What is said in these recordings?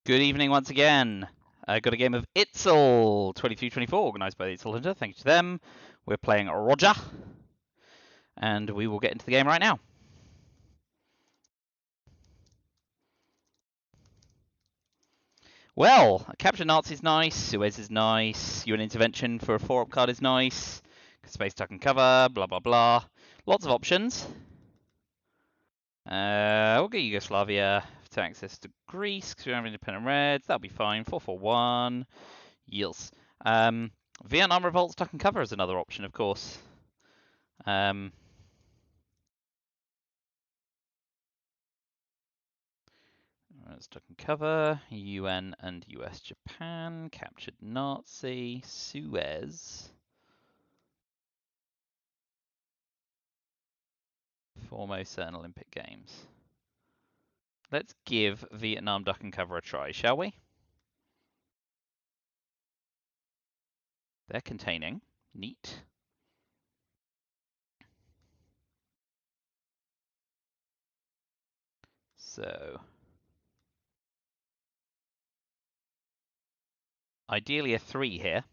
Good evening once again. I got a game of ITSL 23-24 organised by the ITSL Hunter. Thank you to them. We're playing Roger, and we will get into the game right now. Well, Capture Nazi is nice, Suez is nice, UN Intervention for a 4-up card is nice, Space Tuck and Cover, blah blah blah. Lots of options. We'll get Yugoslavia to access to Greece because we don't have independent reds. That'll be fine. 441. Yields. Vietnam Revolt, Tuck and Cover is another option, of course. Tuck and Cover, UN and US Japan, captured Nazi, Suez. Formosa and Olympic Games. Let's give Vietnam Duck and Cover a try, shall we? They're containing. Neat. So, ideally a 3 here.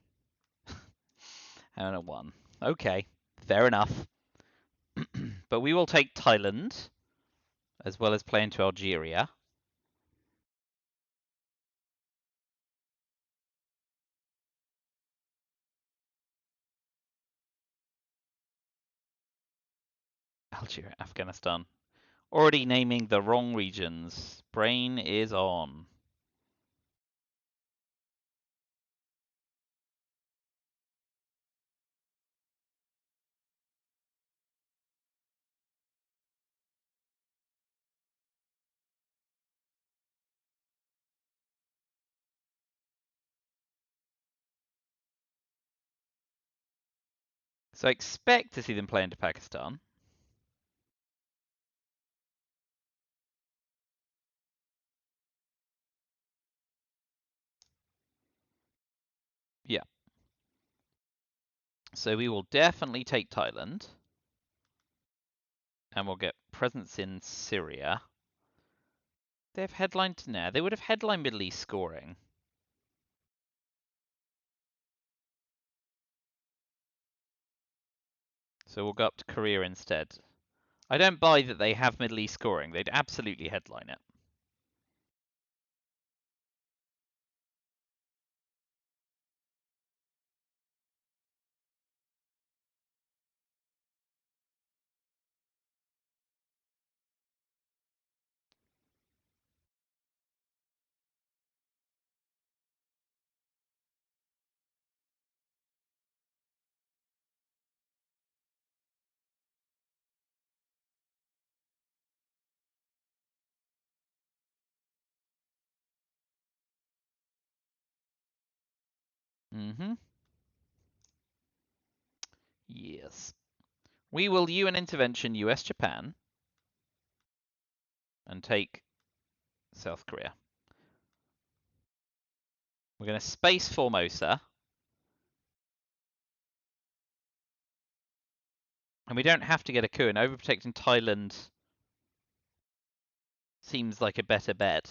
And a 1. Okay, fair enough. But we will take Thailand, as well as play into Algeria. Algeria, Afghanistan. Already naming the wrong regions. Brain is on. So I expect to see them play into Pakistan. Yeah. So we will definitely take Thailand. And we'll get presence in Syria. They have headlined now. They would have headlined Middle East scoring. So we'll go up to Korea instead. I don't buy that they have Middle East scoring. They'd absolutely headline it. Mm-hmm. Yes. We will UN intervention US Japan and take South Korea. We're going to space Formosa. And we don't have to get a coup, and overprotecting Thailand seems like a better bet.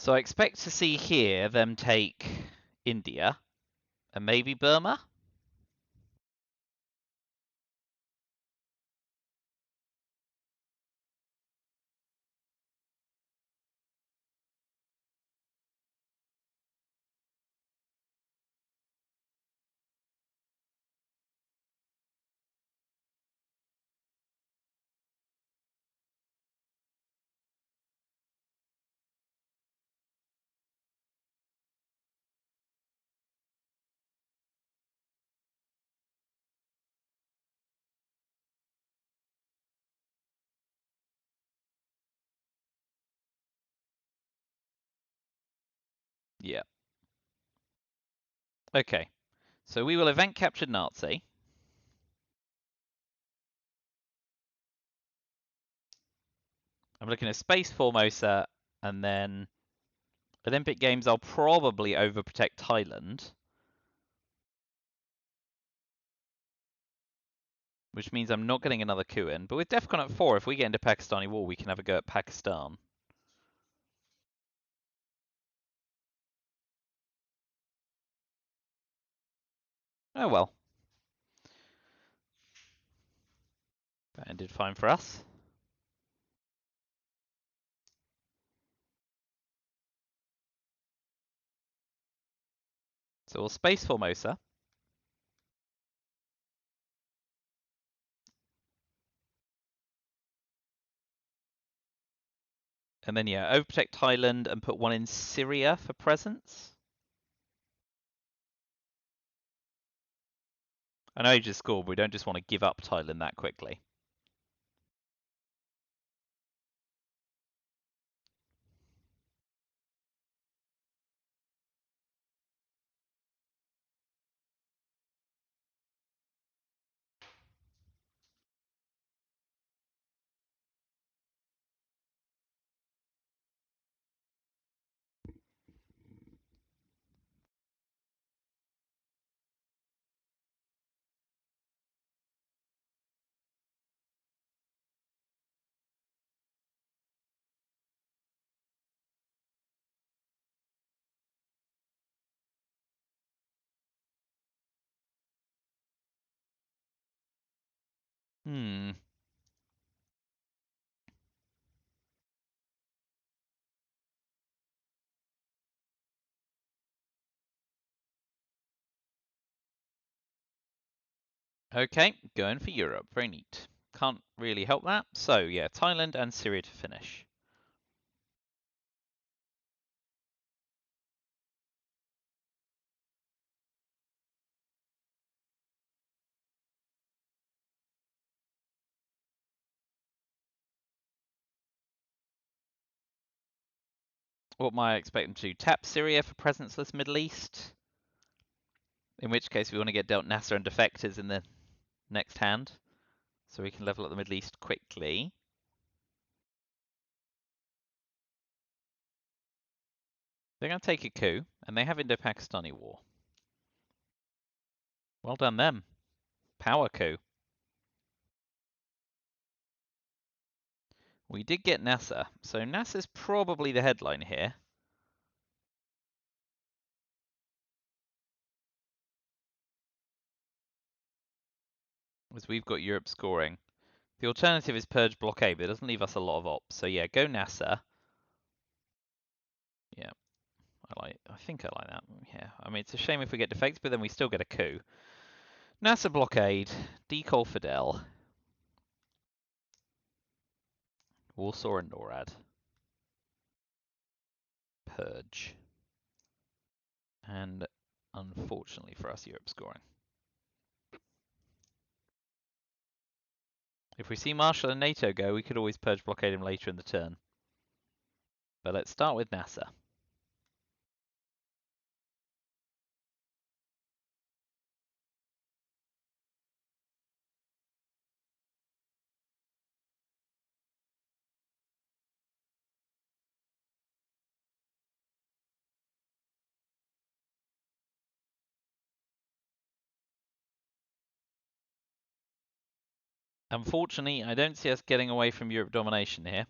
So I expect to see here them take India and maybe Burma. Yeah. Okay. So we will event capture Nazi. I'm looking at space Formosa and then Olympic Games, I'll probably overprotect Thailand. Which means I'm not getting another coup in. But with DEFCON at 4, if we get into Pakistani war, we can have a go at Pakistan. Oh well. That ended fine for us. So we'll space Formosa. And then, yeah, overprotect Thailand and put one in Syria for presence. I know you just scored, but we don't just want to give up Thailand that quickly. Hmm. Okay, going for Europe. Very neat. Can't really help that. So, yeah, Thailand and Syria to finish. What might I expect them to do? Tap Syria for presenceless Middle East? In which case, we want to get dealt Nasser and defectors in the next hand. So we can level up the Middle East quickly. They're going to take a coup, and they have Indo-Pakistani war. Well done them. Power coup. We did get Nasser, so Nasser's probably the headline here. As we've got Europe scoring. The alternative is Purge Blockade, but it doesn't leave us a lot of ops. So yeah, go Nasser. Yeah, I think I like that. Yeah, I mean, it's a shame if we get defects, but then we still get a coup. Nasser Blockade, Decol Fidel, Warsaw and NORAD, Purge. And unfortunately for us, Europe scoring. If we see Marshall and NATO go, we could always Purge Blockade him later in the turn. But let's start with Nasser. Unfortunately, I don't see us getting away from Europe domination here.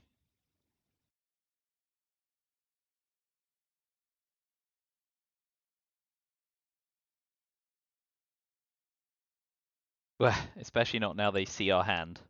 Well, especially not now they see our hand.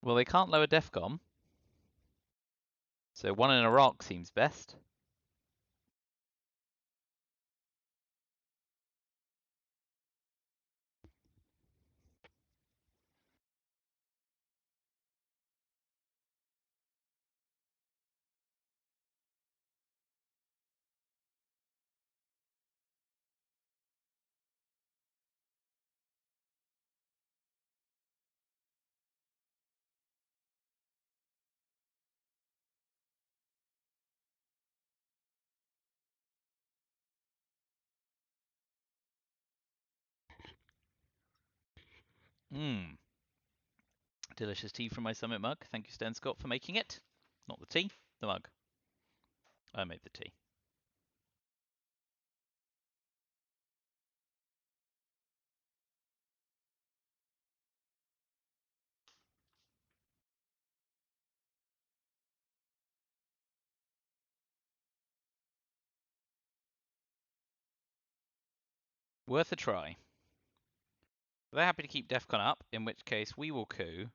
Well, they can't lower DEFCON, so one in Iraq seems best. Mmm. Delicious tea from my Summit mug. Thank you, Stan Scott, for making it. Not the tea, the mug. I made the tea. Worth a try. They're happy to keep DEFCON up, in which case we will coup.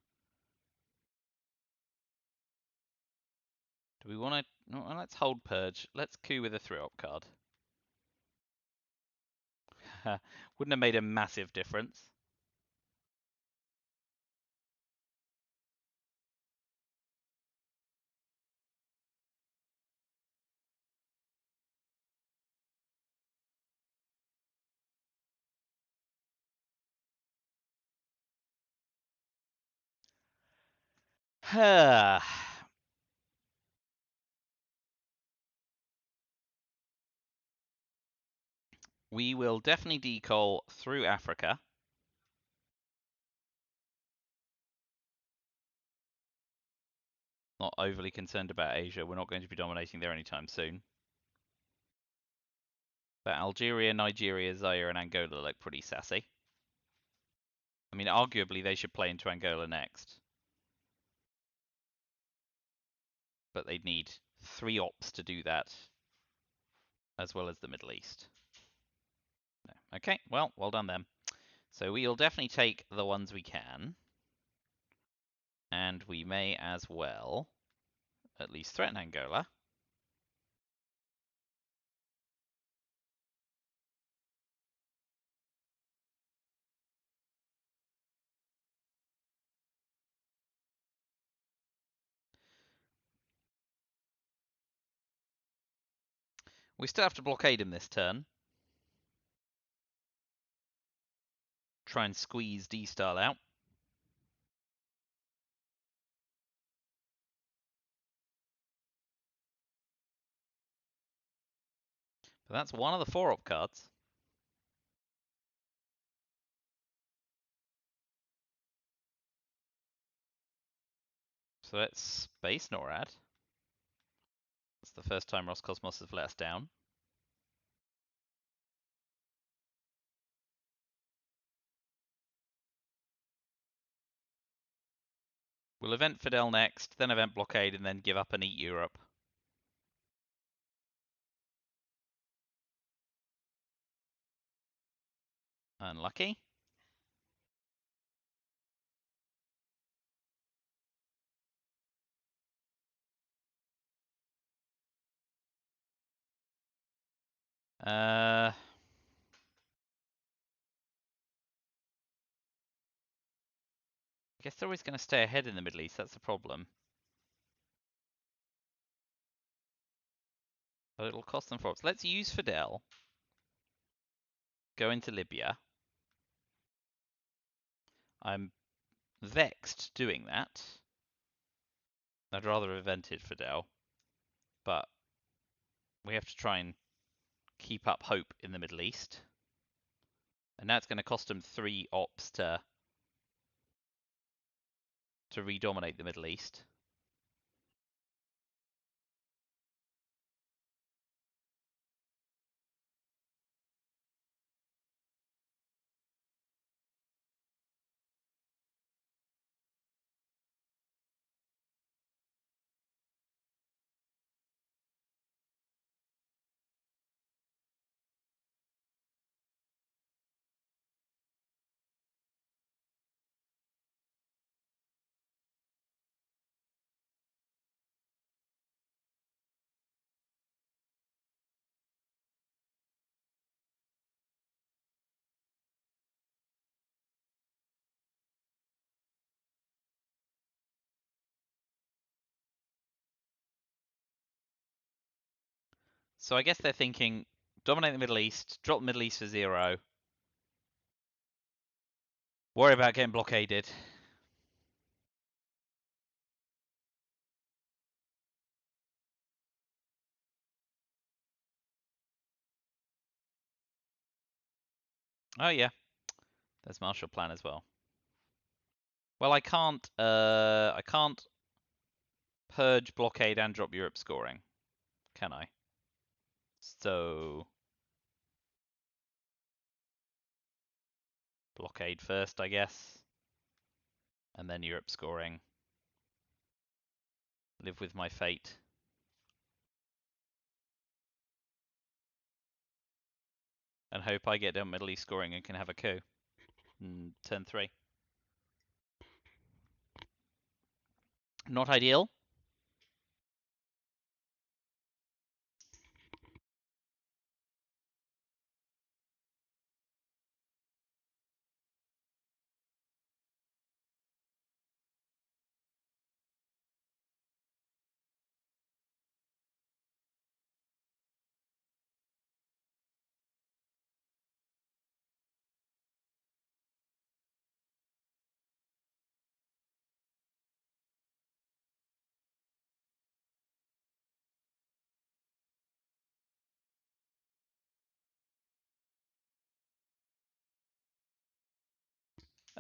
Do we want to... No, let's hold Purge. Let's coup with a 3-op card. Wouldn't have made a massive difference. We will definitely decall through Africa. Not overly concerned about Asia. We're not going to be dominating there anytime soon. But Algeria, Nigeria, Zaire, and Angola look pretty sassy. I mean, arguably they should play into Angola next. But they'd need 3 ops to do that, as well as the Middle East. Okay, well done them. So we'll definitely take the ones we can. And we may as well at least threaten Angola. We still have to blockade him this turn. Try and squeeze D-Style out. But that's one of the 4-op cards. So let's space NORAD. It's the first time Roscosmos has let us down. We'll event Fidel next, then event blockade, and then give up and eat Europe. Unlucky. I guess they're always going to stay ahead in the Middle East, that's the problem. But it'll cost them 4 ops. Let's use Fidel. Go into Libya. I'm vexed doing that. I'd rather have evented Fidel. But we have to try and keep up hope in the Middle East. And now it's going to cost them 3 ops to redominate the Middle East. So I guess they're thinking, dominate the Middle East, drop the Middle East for 0. Worry about getting blockaded. Oh yeah, there's Marshall Plan as well. Well, I can't purge, blockade, and drop Europe scoring, can I? So blockade first, I guess, and then Europe scoring. Live with my fate. And hope I get down Middle East scoring and can have a coup. Turn 3. Not ideal.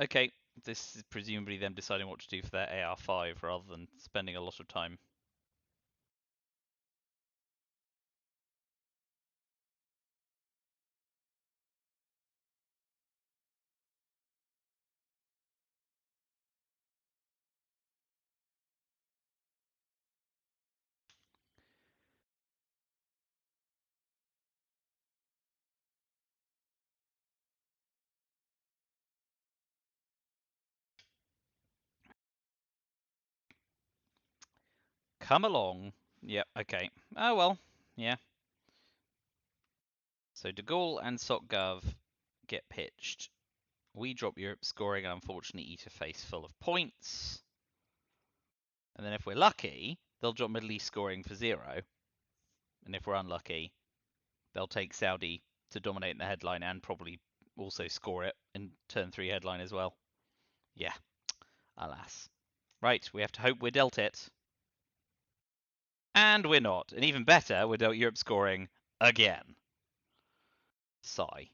Okay, this is presumably them deciding what to do for their AR5 rather than spending a lot of time. Come along. Yep, okay. Oh well, yeah. So De Gaulle and SocGov get pitched. We drop Europe scoring and unfortunately eat a face full of points. And then if we're lucky, they'll drop Middle East scoring for 0. And if we're unlucky, they'll take Saudi to dominate in the headline and probably also score it in turn 3 headline as well. Yeah, alas. Right, we have to hope we're dealt it. And we're not. And even better, we're dealt Europe scoring again. Sigh.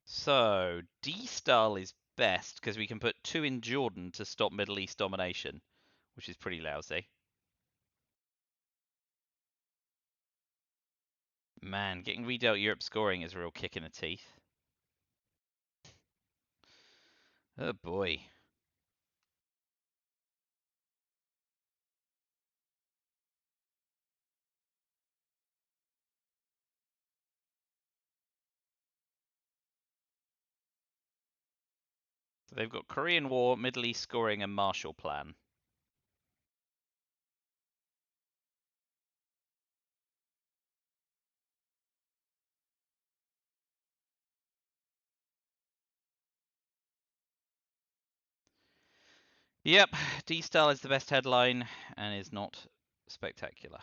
So, D-Style is best because we can put 2 in Jordan to stop Middle East domination, which is pretty lousy. Man, getting redealt Europe scoring is a real kick in the teeth. Oh boy. So they've got Korean War, Middle East scoring, and Marshall Plan. Yep, D-Style is the best headline and is not spectacular.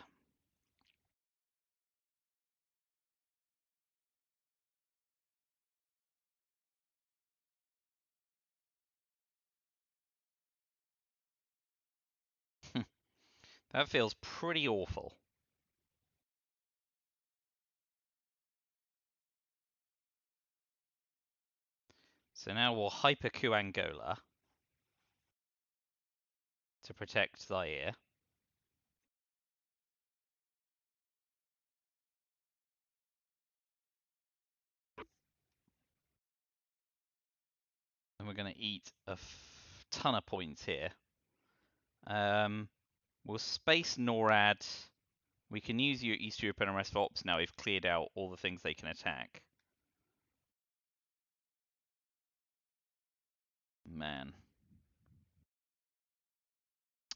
That feels pretty awful. So now we'll hyper coup Angola to protect Zaire. And we're going to eat a ton of points here. We'll space NORAD. We can use East Europe and rest of ops now. We've cleared out all the things they can attack. Man.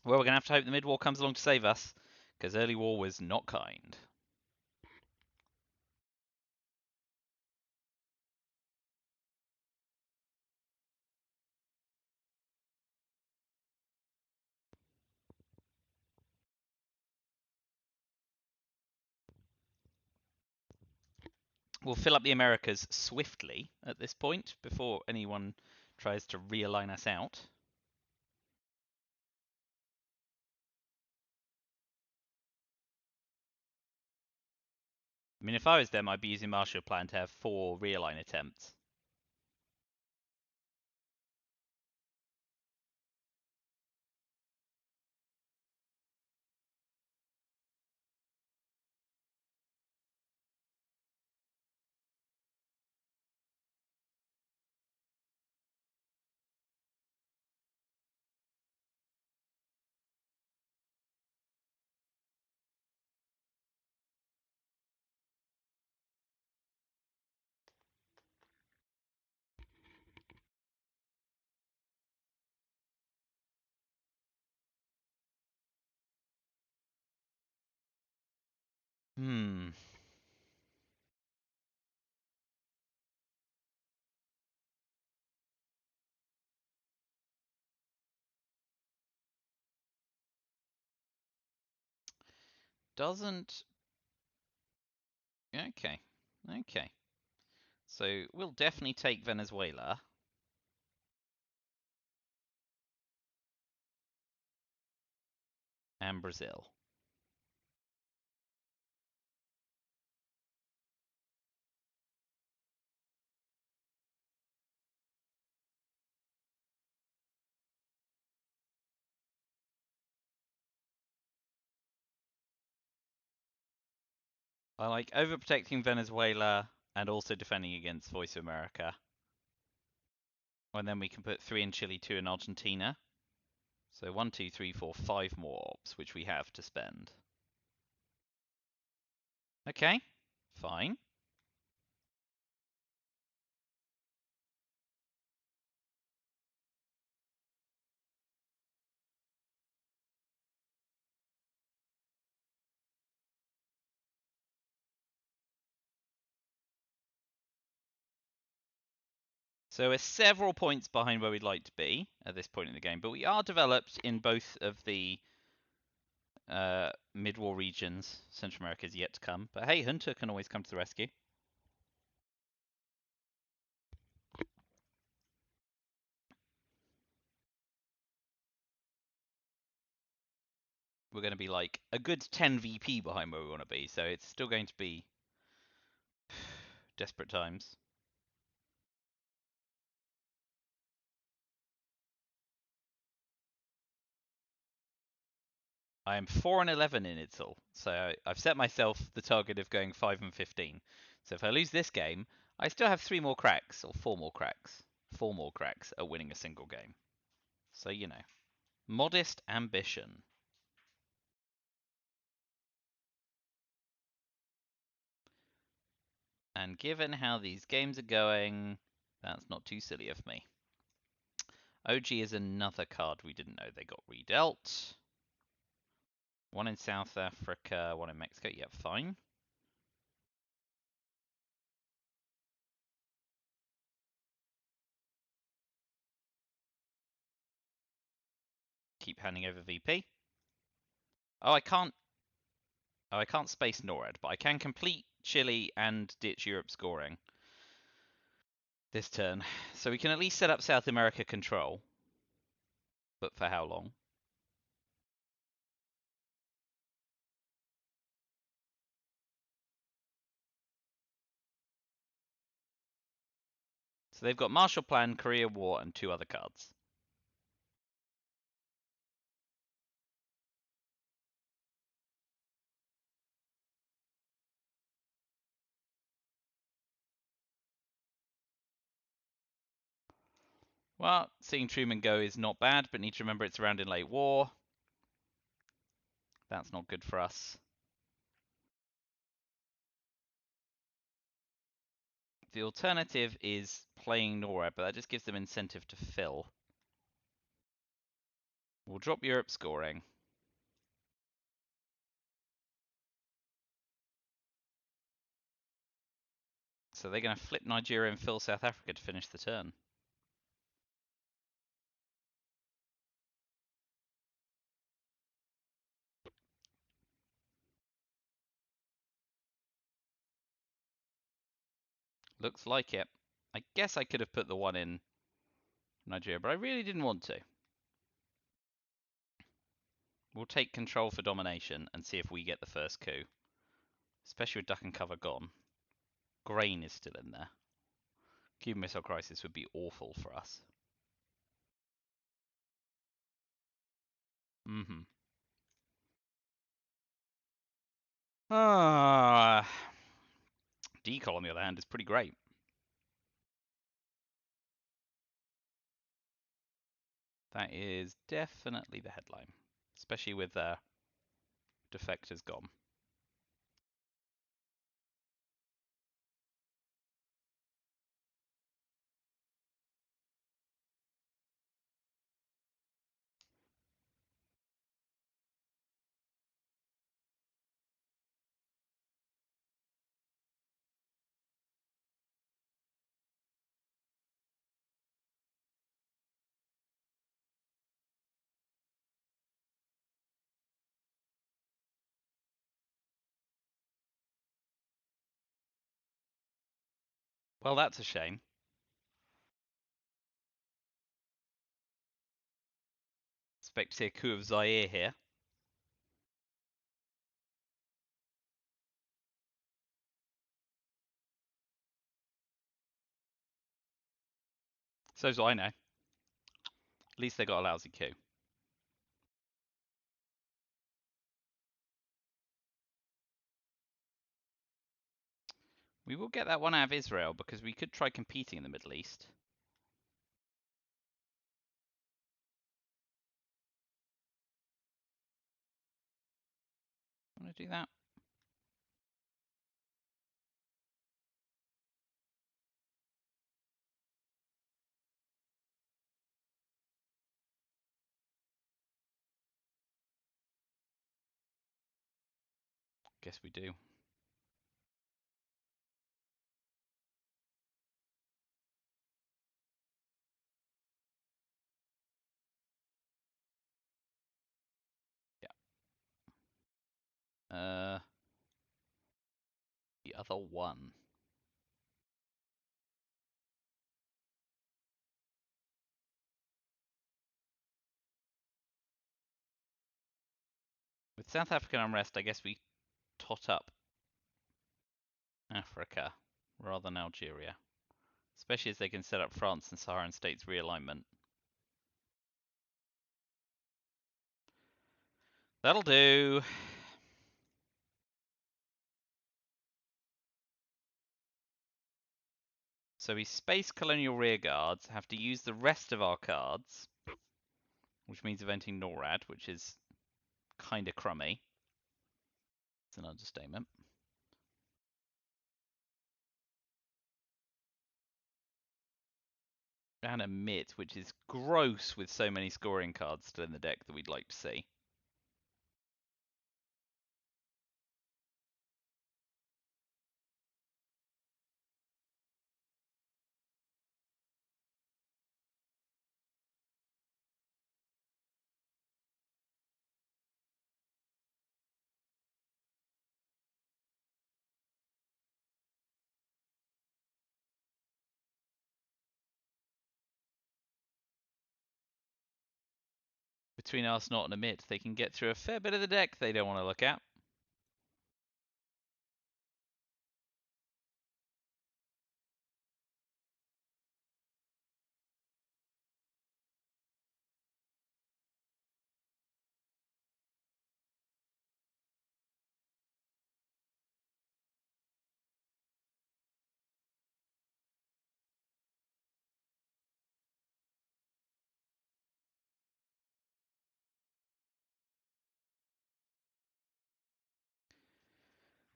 Well, we're going to have to hope the mid-war comes along to save us, because early war was not kind. We'll fill up the Americas swiftly at this point, before anyone tries to realign us out. I mean, if I was them, I'd be using Marshall Plan to have 4 realign attempts. Hmm. Doesn't... Okay. Okay. So we'll definitely take Venezuela. And Brazil. I like overprotecting Venezuela and also defending against Voice of America. And then we can put 3 in Chile, 2 in Argentina. So 1, 2, 3, 4, 5 more ops, which we have to spend. Okay, fine. So we're several points behind where we'd like to be at this point in the game, but we are developed in both of the mid-war regions. Central America is yet to come, but hey, Hunter can always come to the rescue. We're going to be like a good 10 VP behind where we want to be, so it's still going to be desperate times. I am 4 and 11 in ITSL, so I've set myself the target of going 5 and 15. So if I lose this game, I still have 3 more cracks, or 4 more cracks. 4 more cracks at winning a single game. So, you know, modest ambition. And given how these games are going, that's not too silly of me. OG is another card we didn't know they got redealt. 1 in South Africa, 1 in Mexico. Yep, fine. Keep handing over VP. Oh, I can't. Oh, I can't space NORAD, but I can complete Chile and ditch Europe scoring this turn. So we can at least set up South America control. But for how long? So they've got Marshall Plan, Korea War, and 2 other cards. Well, seeing Truman go is not bad, but need to remember it's around in late war. That's not good for us. The alternative is playing NORAD, but that just gives them incentive to fill. We'll drop Europe scoring. So they're going to flip Nigeria and fill South Africa to finish the turn. Looks like it. I guess I could have put the 1 in Nigeria, but I really didn't want to. We'll take control for domination and see if we get the first coup. Especially with duck and cover gone. Grain is still in there. Cuban Missile Crisis would be awful for us. Mm-hmm. Decol, on the other hand, is pretty great. That is definitely the headline. Especially with defectors gone. Well, that's a shame. Expect to see a coup of Zaire here. So's I know. At least they got a lousy coup. We will get that one out of Israel because we could try competing in the Middle East. Want to do that? Guess we do. Yeah. The other one. With South African unrest, I guess we tot up Africa rather than Algeria. Especially as they can set up France and Saharan states realignment. That'll do. So we space colonial rearguards, have to use the rest of our cards, which means eventing NORAD, which is kind of crummy. It's an understatement. And a mitt, which is gross with so many scoring cards still in the deck that we'd like to see. Between Arsenal and a mitt, they can get through a fair bit of the deck they don't want to look at.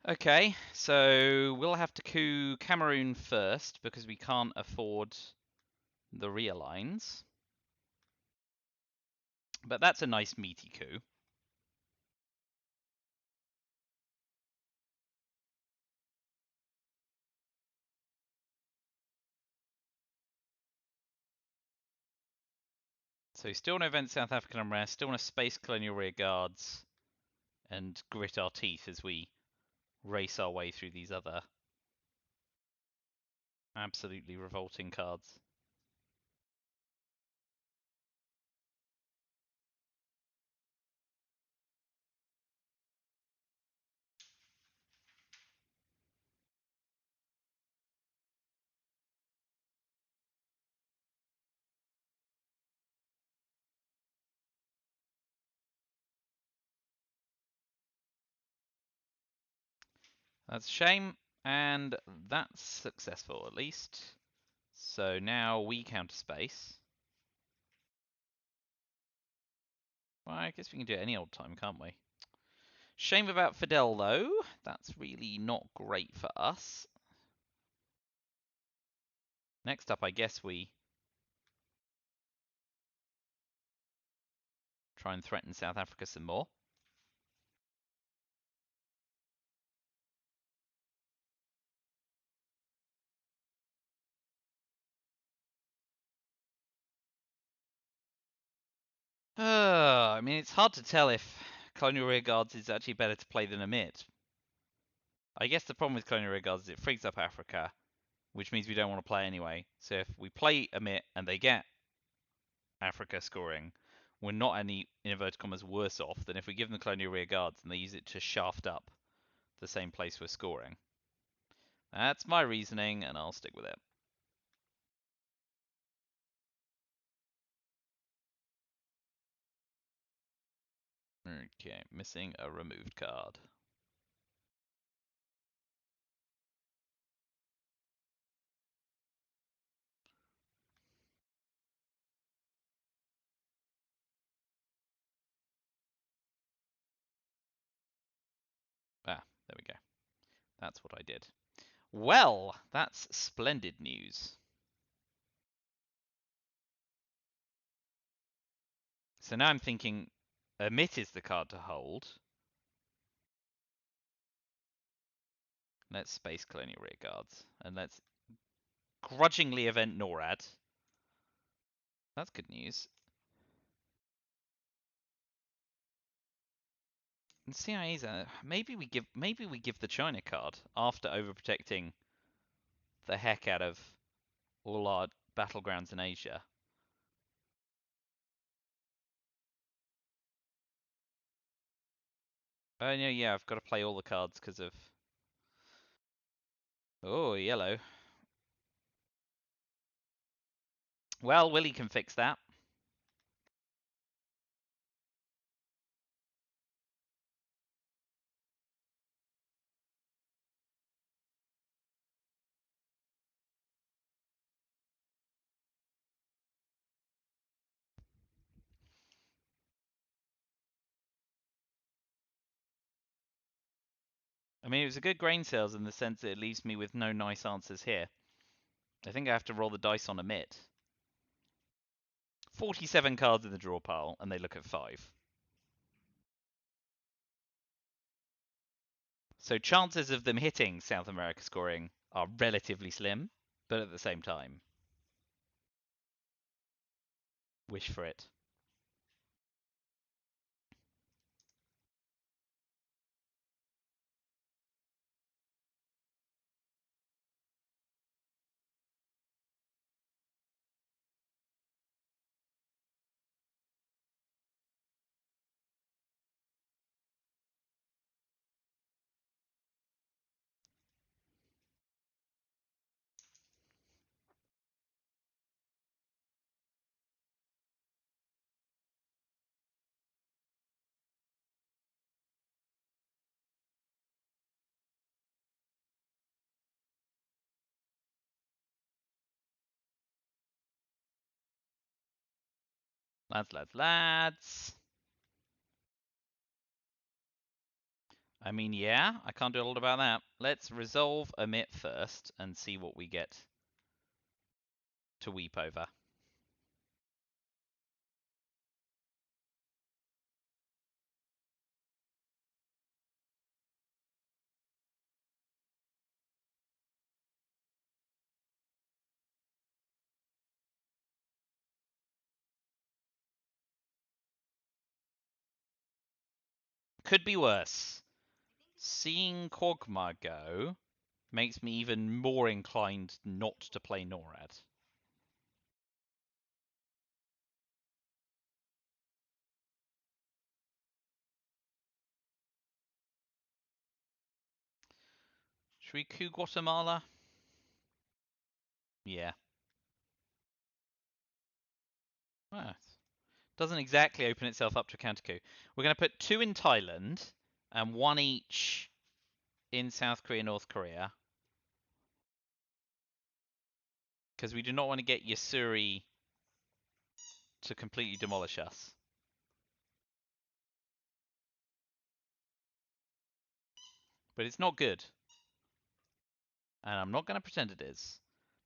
Okay, so we'll have to coup Cameroon first because we can't afford the realigns. But that's a nice meaty coup. So still no event South African unrest, still want to space colonial rear guards and grit our teeth as we race our way through these other absolutely revolting cards. That's a shame, and that's successful at least. So now we counter space. Well, I guess we can do it any old time, can't we? Shame about Fidel, though. That's really not great for us. Next up, I guess we try and threaten South Africa some more. I mean, it's hard to tell if Colonial Rearguards is actually better to play than Amit. I guess the problem with Colonial Rearguards is it freaks up Africa. which means we don't want to play anyway. So if we play Amit and they get Africa scoring, we're not any, in inverted commas, worse off than if we give them the colonial rear guards and they use it to shaft up the same place we're scoring. That's my reasoning, and I'll stick with it. Okay, missing a removed card. Ah, there we go. That's what I did. Well, that's splendid news. So now I'm thinking Omit is the card to hold. Let's space colonial rear guards. And let's grudgingly event NORAD. That's good news. And CIA's maybe we give the China card after overprotecting the heck out of all our battlegrounds in Asia. Oh no, yeah, I've got to play all the cards because of. Oh, yellow. Well, Willie can fix that. I mean, it was a good grain sales in the sense that it leaves me with no nice answers here. I think I have to roll the dice on Omit. 47 cards in the draw pile, and they look at 5. So chances of them hitting South America scoring are relatively slim, but at the same time, wish for it. Lads. I mean, yeah, I can't do a lot about that. Let's resolve Omit first and see what we get to weep over. Could be worse. Seeing Kog'Maw go makes me even more inclined not to play NORAD. Should we coup Guatemala? Yeah. Well, doesn't exactly open itself up to a counter coup. We're going to put 2 in Thailand and 1 each in South Korea, North Korea. Because we do not want to get Yasuri to completely demolish us. But it's not good. And I'm not going to pretend it is.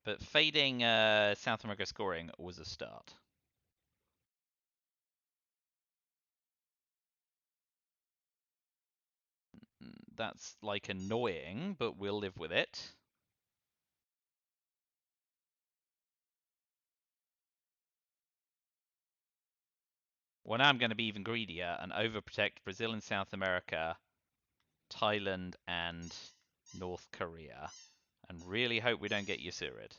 But fading South America scoring was a start. That's like annoying, but we'll live with it. Well, now I'm going to be even greedier and overprotect Brazil and South America, Thailand and North Korea. And really hope we don't get Yusurid.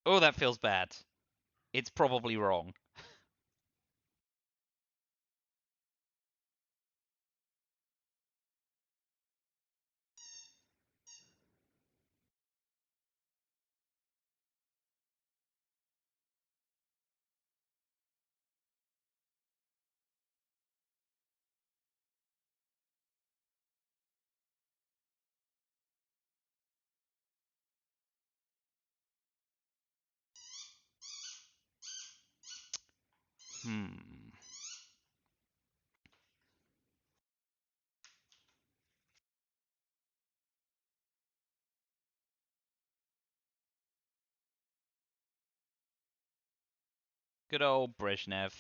Oh, that feels bad. It's probably wrong. Hmm. Good old Brezhnev.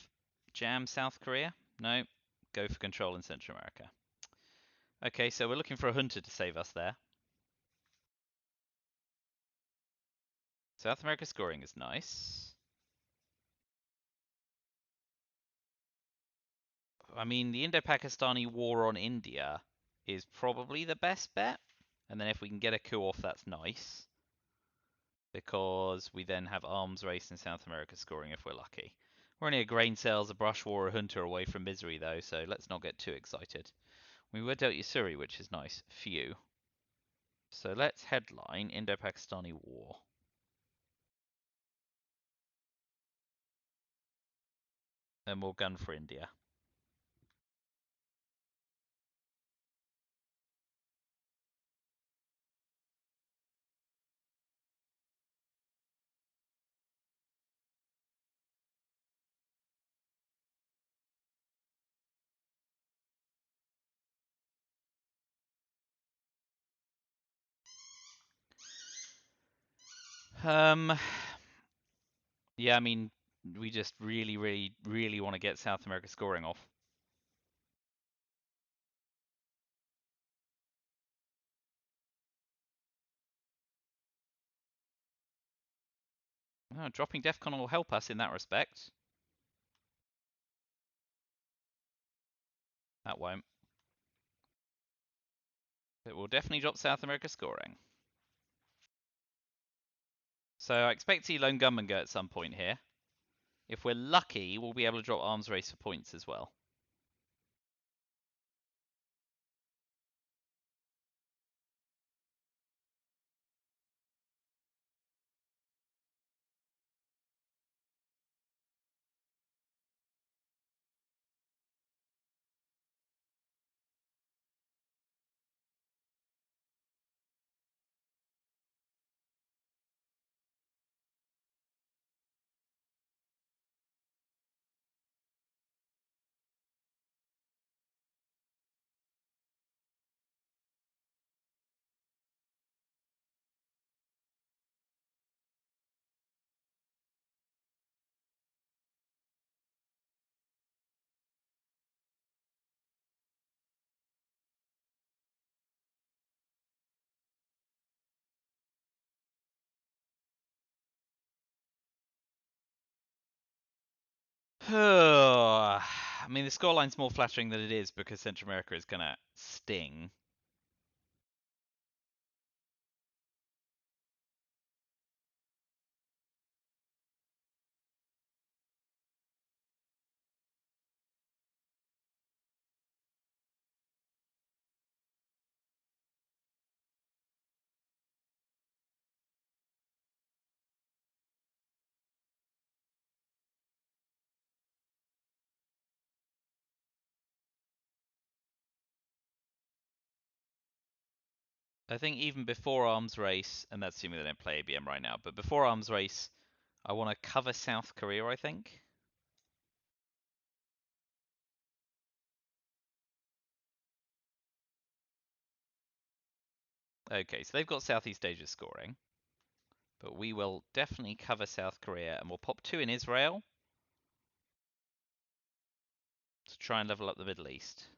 Jam South Korea? No. Go for control in Central America. Okay, so we're looking for a hunter to save us there. South America scoring is nice. I mean, the Indo-Pakistani war on India is probably the best bet. And then if we can get a coup off, that's nice. Because we then have arms race in South America scoring if we're lucky. We're only a grain sales, a brush war, a hunter away from misery, though, so let's not get too excited. We were dealt Yusuri, which is nice. Phew. So let's headline Indo-Pakistani war. Then we'll gun for India. Um, yeah, I mean, we just really, really, really want to get South America scoring off. Oh, dropping DEFCON will help us in that respect. That won't. It will definitely drop South America scoring. So I expect to see Lone Gunman go at some point here. If we're lucky, we'll be able to drop arms race for points as well. I mean, the scoreline's more flattering than it is because Central America is going to sting. I think even before arms race, and that's assuming they don't play ABM right now, but before arms race, I want to cover South Korea, I think. Okay, so they've got Southeast Asia scoring, but we will definitely cover South Korea, and we'll pop 2 in Israel to try and level up the Middle East.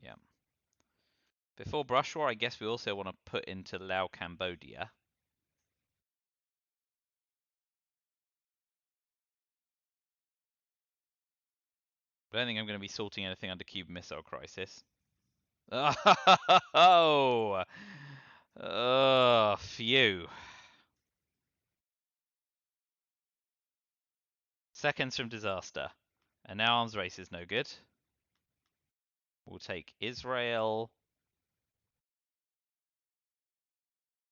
Yeah. Before Brush War, I guess we also want to put into Lao, Cambodia. I don't think I'm going to be sorting anything under Cuban Missile Crisis. Oh! Phew. Seconds from disaster. And now arms race is no good. We'll take Israel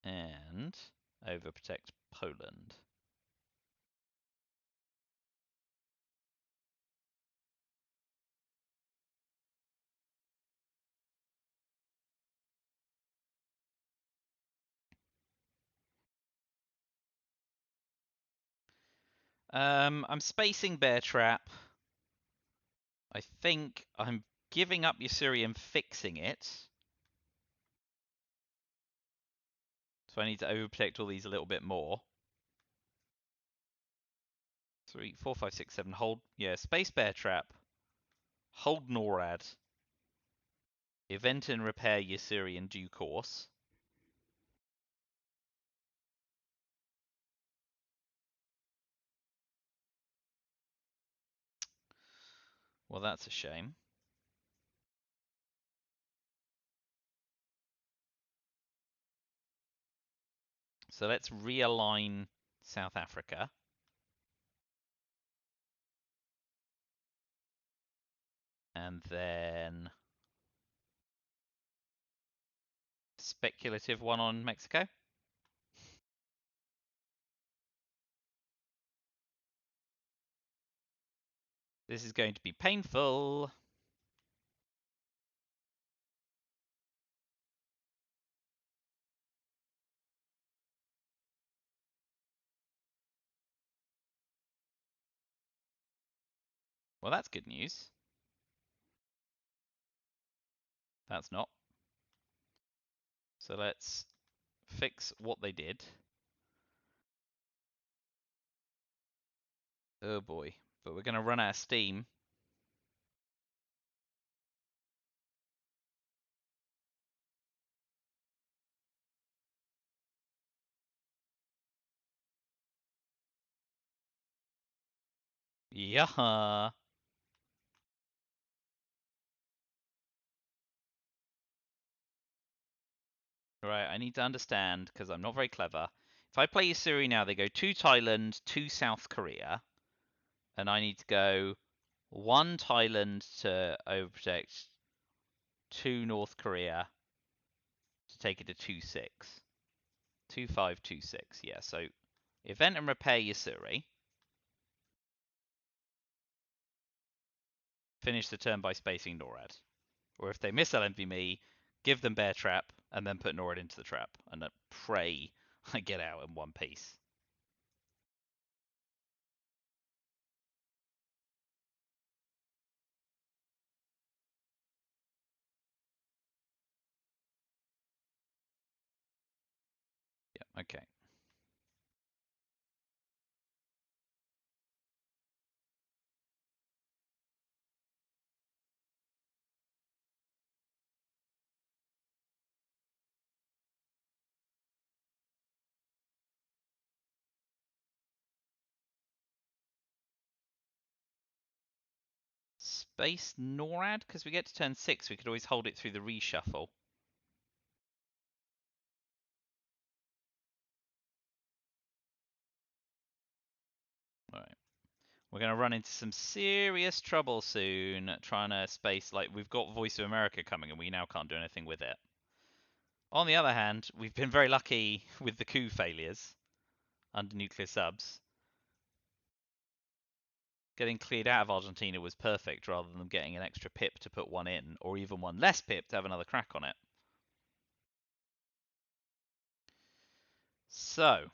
and overprotect Poland. I'm spacing Bear Trap. I think I'm giving up Yasuri and fixing it. So I need to overprotect all these a little bit more. 3, 4, 5, 6, 7. Hold. Yeah, space Bear Trap. Hold NORAD. Event and repair Yasuri in due course. Well, that's a shame. So let's realign South Africa. And then speculative one on Mexico. This is going to be painful. Well, that's good news. That's not. So let's fix what they did. Oh boy. But we're going to run out of steam. Yeah. Right, I need to understand, because I'm not very clever. If I play Yasuri now, they go to Thailand, to South Korea. And I need to go 1 Thailand to overprotect, 2 North Korea to take it to 2-6. 2-5, 2-6, yeah. So event and repair Yasuri. Finish the turn by spacing NORAD. Or if they miss LMV me, give them Bear Trap, and then put NORAD into the trap. And then pray I get out in one piece. Yeah, okay. Space NORAD? Because we get to turn 6, we could always hold it through the reshuffle. Alright. We're going to run into some serious trouble soon trying to space, like, we've got Voice of America coming and we now can't do anything with it. On the other hand, we've been very lucky with the coup failures under nuclear subs. Getting cleared out of Argentina was perfect rather than getting an extra pip to put one in, or even one less pip to have another crack on it. So,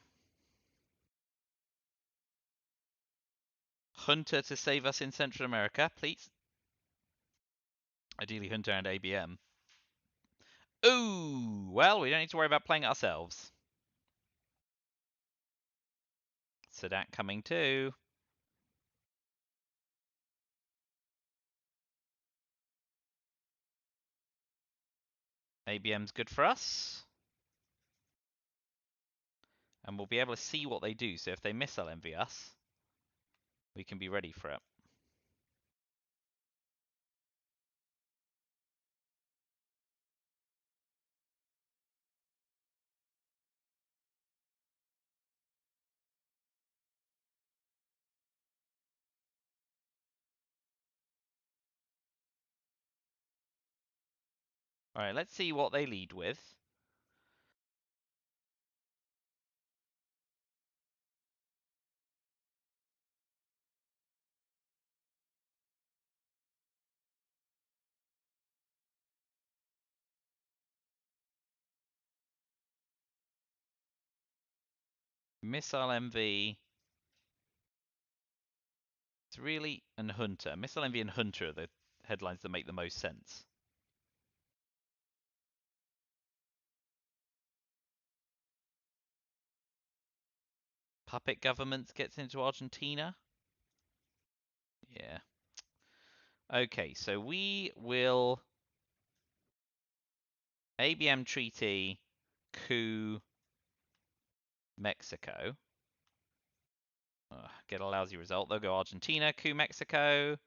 Junta to save us in Central America, please. Ideally, Junta and ABM. Ooh, well, we don't need to worry about playing it ourselves. Sadat coming too. ABM's good for us. And we'll be able to see what they do. So if they missile envy us, we can be ready for it. All right, let's see what they lead with. Missile MV. It's really and Hunter. Missile MV and Hunter are the headlines that make the most sense. Puppet government gets into Argentina. Yeah. Okay, so we will ABM treaty coup Mexico. Get a lousy result. They'll go Argentina, coup Mexico,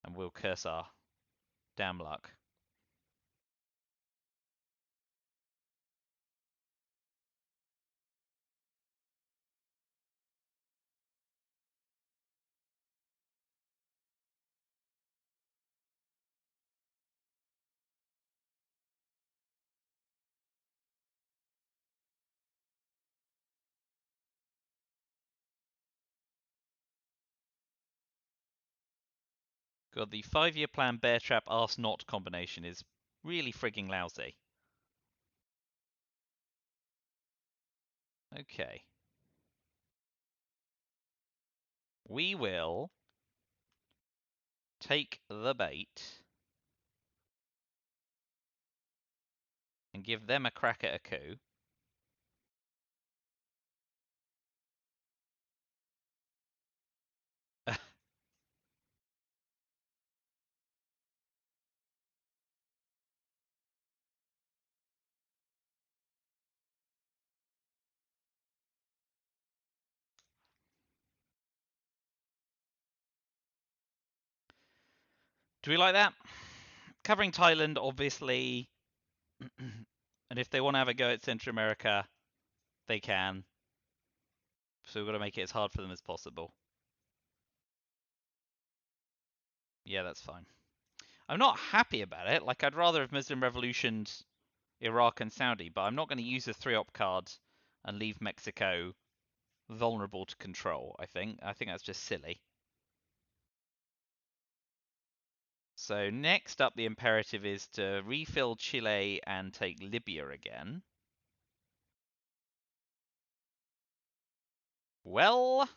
and we'll curse our damn luck. God, the 5-year plan bear trap arse not combination is really frigging lousy. Okay. We will take the bait and give them a crack at a coup. Do we like that? Covering Thailand, obviously. And if they want to have a go at Central America, they can. So we've got to make it as hard for them as possible. Yeah, that's fine. I'm not happy about it. Like, I'd rather have Muslim revolutioned Iraq and Saudi, but I'm not going to use a 3-op card and leave Mexico vulnerable to control, I think. I think that's just silly. So next up, the imperative is to refill Chile and take Libya again. Well,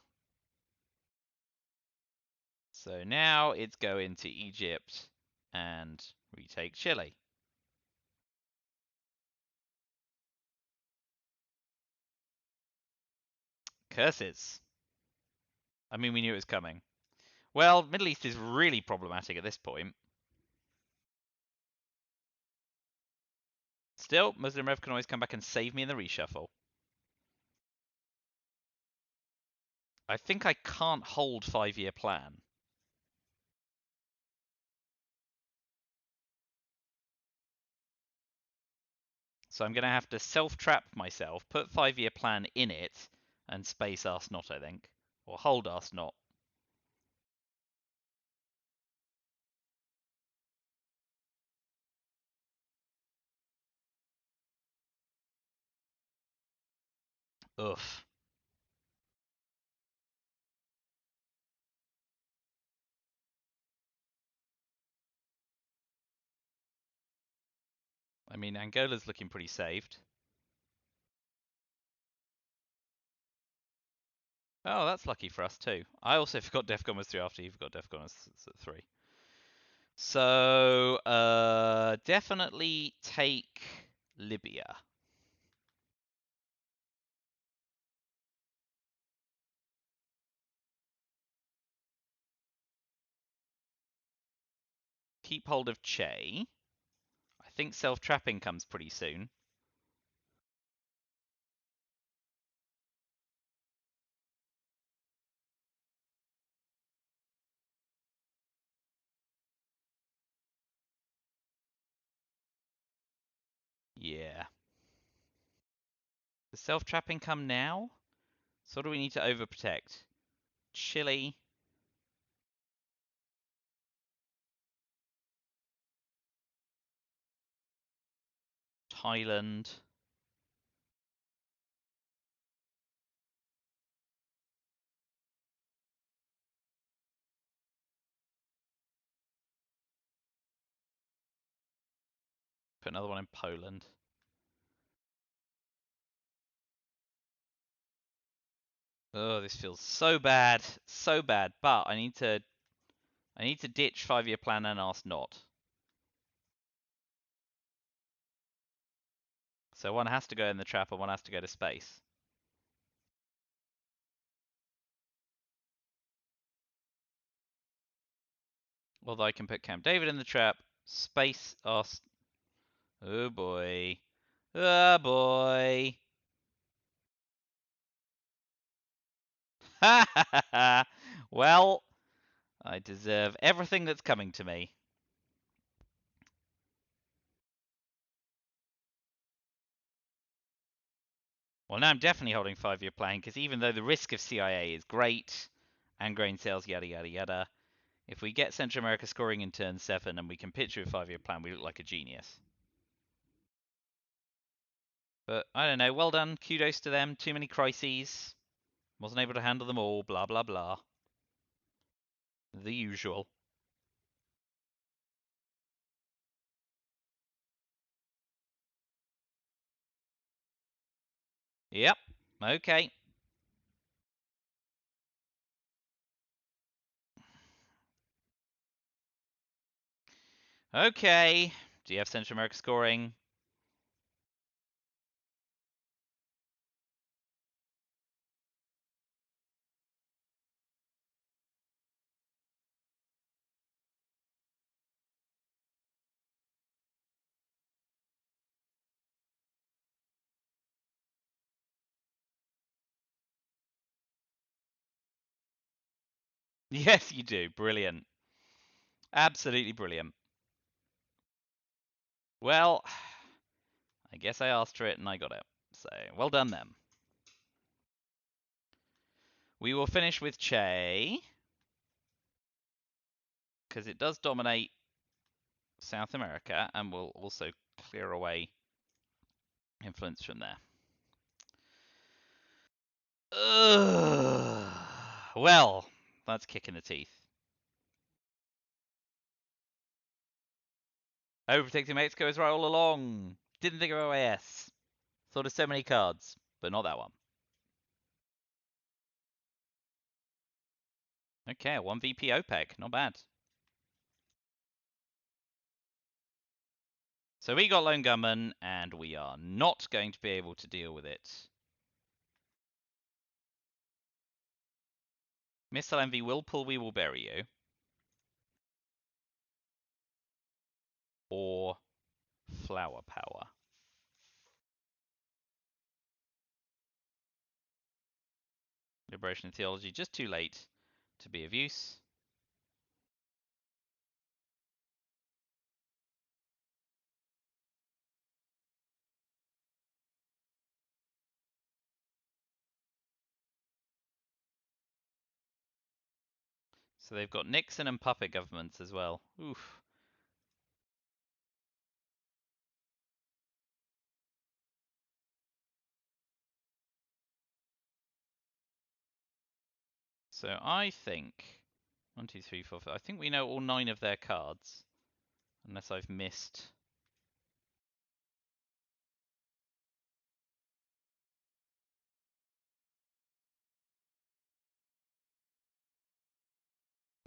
so now it's go into Egypt and retake Chile. Curses. I mean, we knew it was coming. Well, Middle East is really problematic at this point. Still, Muslim Rev can always come back and save me in the reshuffle. I think I can't hold 5-year plan. So I'm going to have to self-trap myself, put 5-year plan in it, and space Arse Not, I think. Or hold Arse Not. Oof. I mean, Angola's looking pretty saved. Oh, that's lucky for us too. I also forgot Defcon was 3 after you forgot Defcon was 3. So, definitely take Libya. Keep hold of Che. I think self-trapping comes pretty soon. Yeah. Does self-trapping come now? So what do we need to overprotect? Chile. Thailand. Put another one in Poland. Oh, this feels so bad, so bad. But I need to ditch 5-year plan and ask not. So one has to go in the trap and one has to go to space. Although I can put Camp David in the trap. Space ask. Oh boy. Oh boy. Ha ha ha. Well, I deserve everything that's coming to me. Well, now I'm definitely holding 5-year plan because even though the risk of CIA is great and grain sales, yada yada yada, if we get Central America scoring in turn 7 and we can pitch with a 5-year plan, we look like a genius. But I don't know. Well done. Kudos to them. Too many crises. Wasn't able to handle them all. Blah blah blah. The usual. Yep. Okay. Okay. Do you have Central America scoring? Yes, you do. Brilliant. Absolutely brilliant. Well, I guess I asked for it and I got it. So, well done then. We will finish with Che, because it does dominate South America and will also clear away influence from there. Ugh. Well, that's kicking the teeth. Overprotecting Mexico is right all along. Didn't think of OAS. Thought of so many cards, but not that one. Okay, 1 VP OPEC. Not bad. So we got Lone Gunman, and we are not going to be able to deal with it. Missile Envy will pull We Will Bury You. Or Flower Power. Liberation Theology, just too late to be of use. So they've got Nixon and puppet governments as well. Oof. So I think 1, 2, 3, 4, 5. I think we know all 9 of their cards, unless I've missed.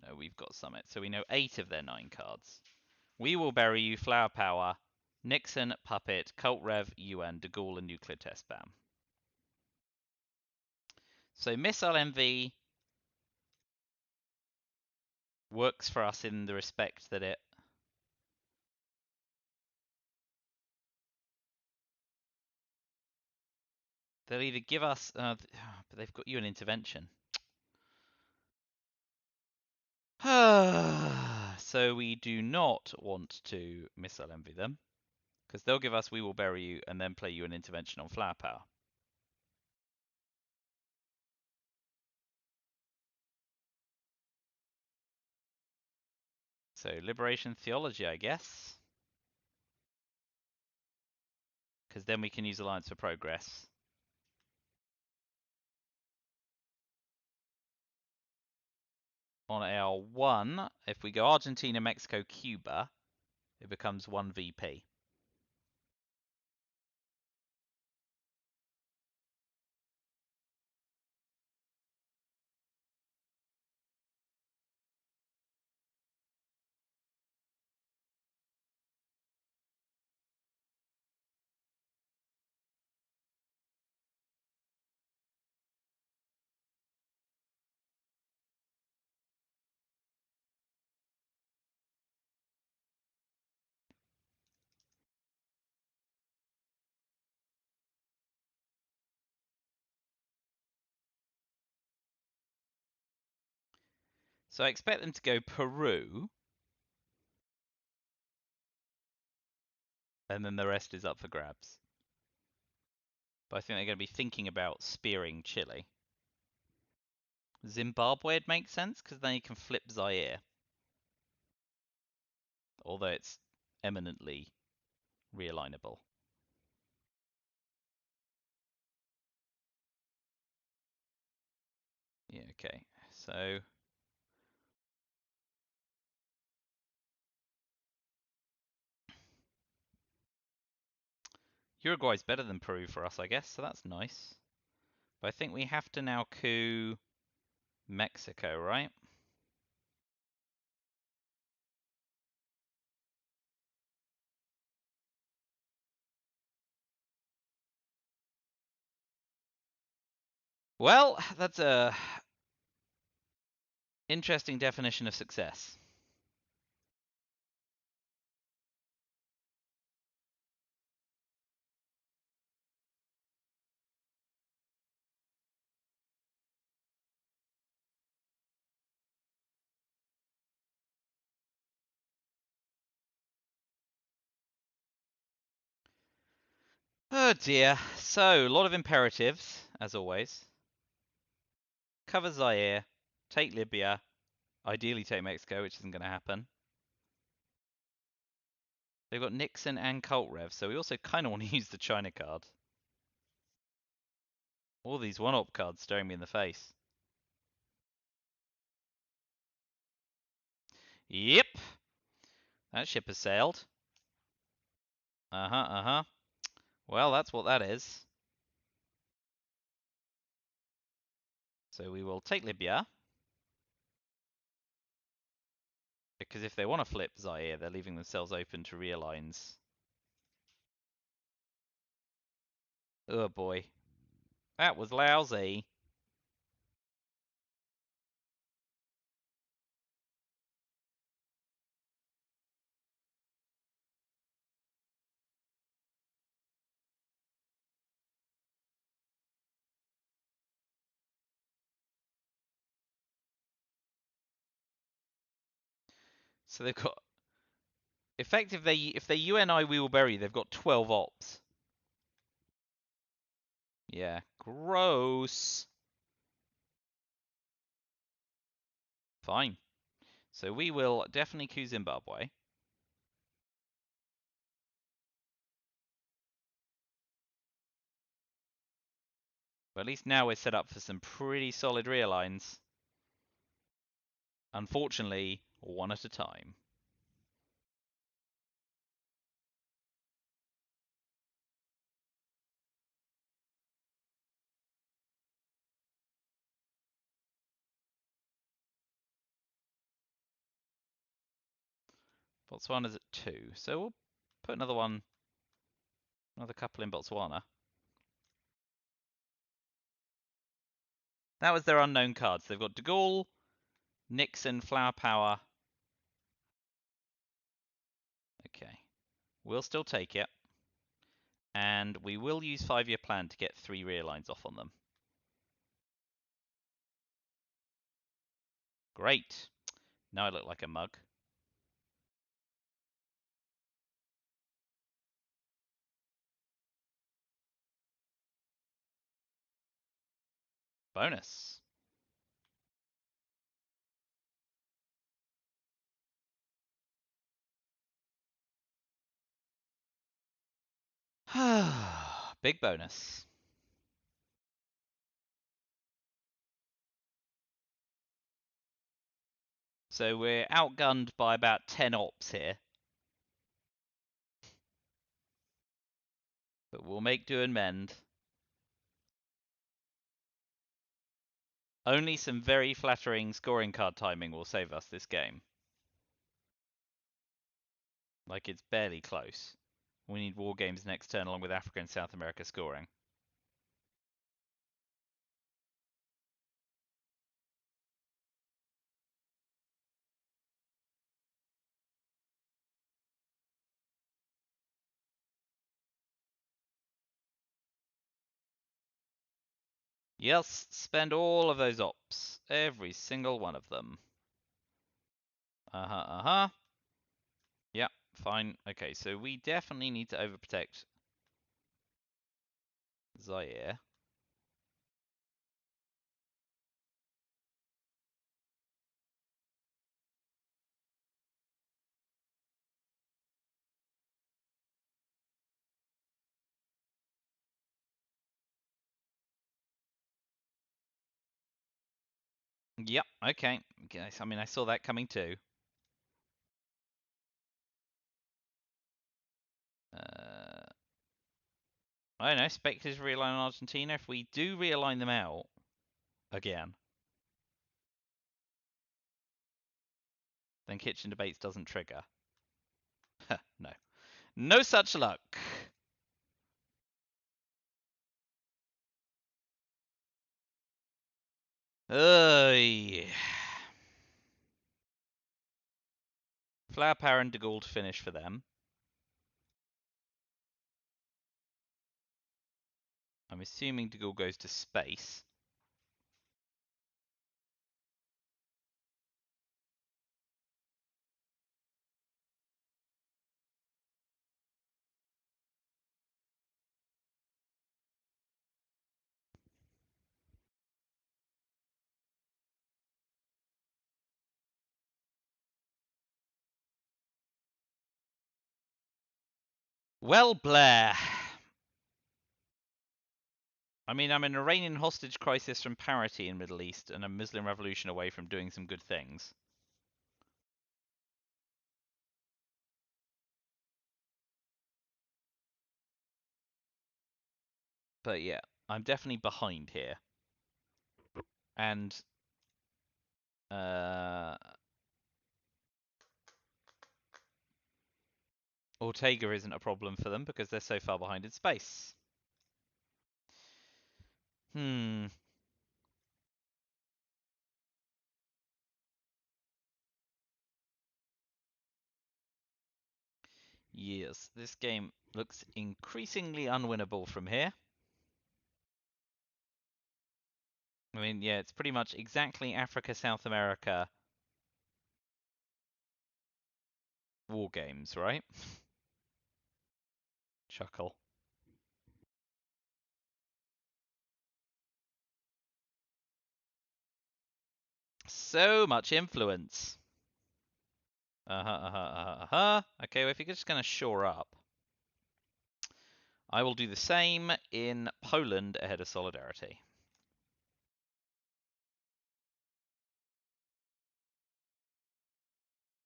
No, we've got Summit. So we know 8 of their 9 cards. We Will Bury You, Flower Power, Nixon, Puppet, Cult Rev, UN, De Gaulle, and Nuclear Test Ban. So Missile Envy works for us in the respect that they'll either give us, but they've got you an intervention. So we do not want to Missile Envy them, because they'll give us We Will Bury You and then play you an intervention on Flower Power. So Liberation Theology, I guess. because then we can use Alliance for Progress. On our 1, if we go Argentina, Mexico, Cuba, it becomes 1 VP. So I expect them to go Peru, and then the rest is up for grabs. But I think they're going to be thinking about spearing Chile. Zimbabwe would make sense, because then you can flip Zaire. Although it's eminently realignable. Yeah, okay. So Uruguay's better than Peru for us, I guess, so that's nice. But I think we have to now coup Mexico, right? Well, that's a interesting definition of success. Oh dear. So, a lot of imperatives, as always. Cover Zaire, take Libya, ideally take Mexico, which isn't going to happen. They've got Nixon and Koltrev, so we also kind of want to use the China card. All these one-op cards staring me in the face. Yep. That ship has sailed. Uh-huh. Well, that's what that is. So we will take Libya. Because if they want to flip Zaire, they're leaving themselves open to realigns. Oh boy. That was lousy. So they've got effective. If they UNI, we will bury. They've got 12 ops. Yeah, gross. Fine. So we will definitely coup Zimbabwe. But at least now we're set up for some pretty solid realigns. Unfortunately, one at a time. Botswana's at 2, so we'll put another couple in Botswana. That was their unknown cards. They've got De Gaulle, Nixon, Flower Power. Okay. We'll still take it. And we will use 5-year plan to get 3 realigns off on them. Great. Now I look like a mug. Bonus. Big bonus. So we're outgunned by about 10 ops here. But we'll make do and mend. Only some very flattering scoring card timing will save us this game. Like, it's barely close. We need War Games next turn along with Africa and South America scoring. Yes, spend all of those ops. Every single one of them. Uh-huh. Yeah, fine. Okay, so we definitely need to overprotect Zaire. Yep, okay. I mean, I saw that coming too. I don't know, spectators realign on Argentina. If we do realign them out again, then Kitchen Debates doesn't trigger. No. No such luck. Yeah. Flower Power and De Gaulle to finish for them. I'm assuming De Gaulle goes to space. Well, Blair. I mean, I'm an Iranian hostage crisis from parity in Middle East and a Muslim revolution away from doing some good things. But yeah, I'm definitely behind here. And Ortega isn't a problem for them because they're so far behind in space. Yes, this game looks increasingly unwinnable from here. I mean, yeah, it's pretty much exactly Africa, South America war games, right? Chuckle. So much influence. Okay, well, if you're just going to shore up, I will do the same in Poland ahead of Solidarity.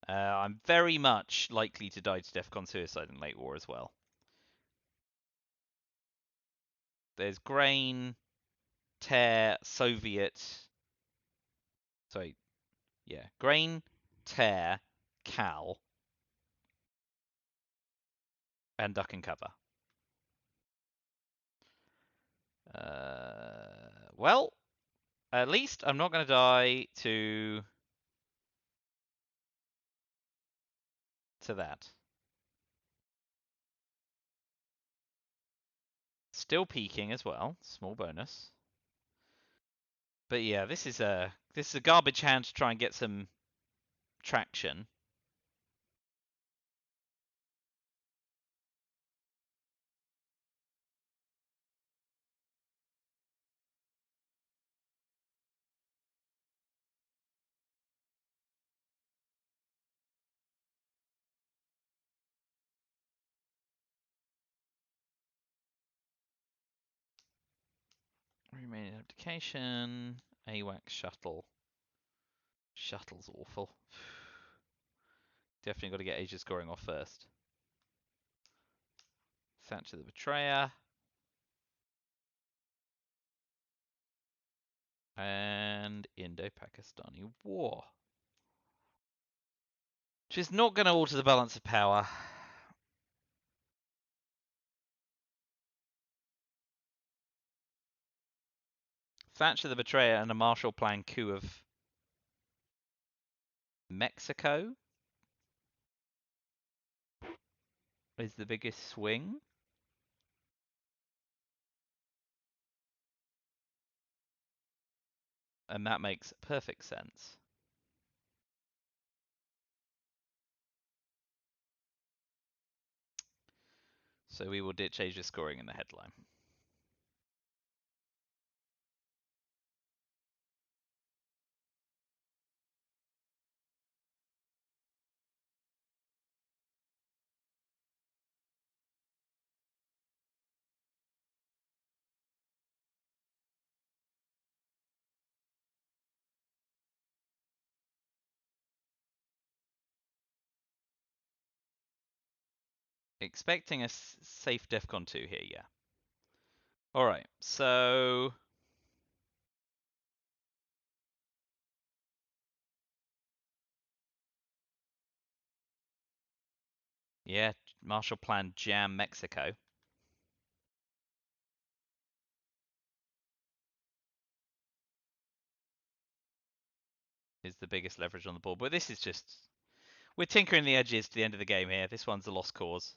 I'm very much likely to die to DEFCON suicide in late war as well. There's grain, tear, Soviet. Sorry, yeah, grain, tear, Cal, and duck and cover. Well, at least I'm not going to die to that. Still peaking as well. Small bonus. But yeah, this is a garbage hand to try and get some traction. Abdication, AWACS shuttle. Shuttle's awful. Definitely got to get Asia scoring off first. Thatcher the Betrayer. And Indo-Pakistani War. Which is not going to alter the balance of power. Thatcher the Betrayer and a Marshall Plan coup of Mexico is the biggest swing. And that makes perfect sense. So we will ditch Asia scoring in the headline. Expecting a safe DEFCON 2 here, yeah. Alright, so... Yeah, Marshall Plan jam Mexico. Is the biggest leverage on the board. But this is just... We're tinkering the edges to the end of the game here. This one's a lost cause.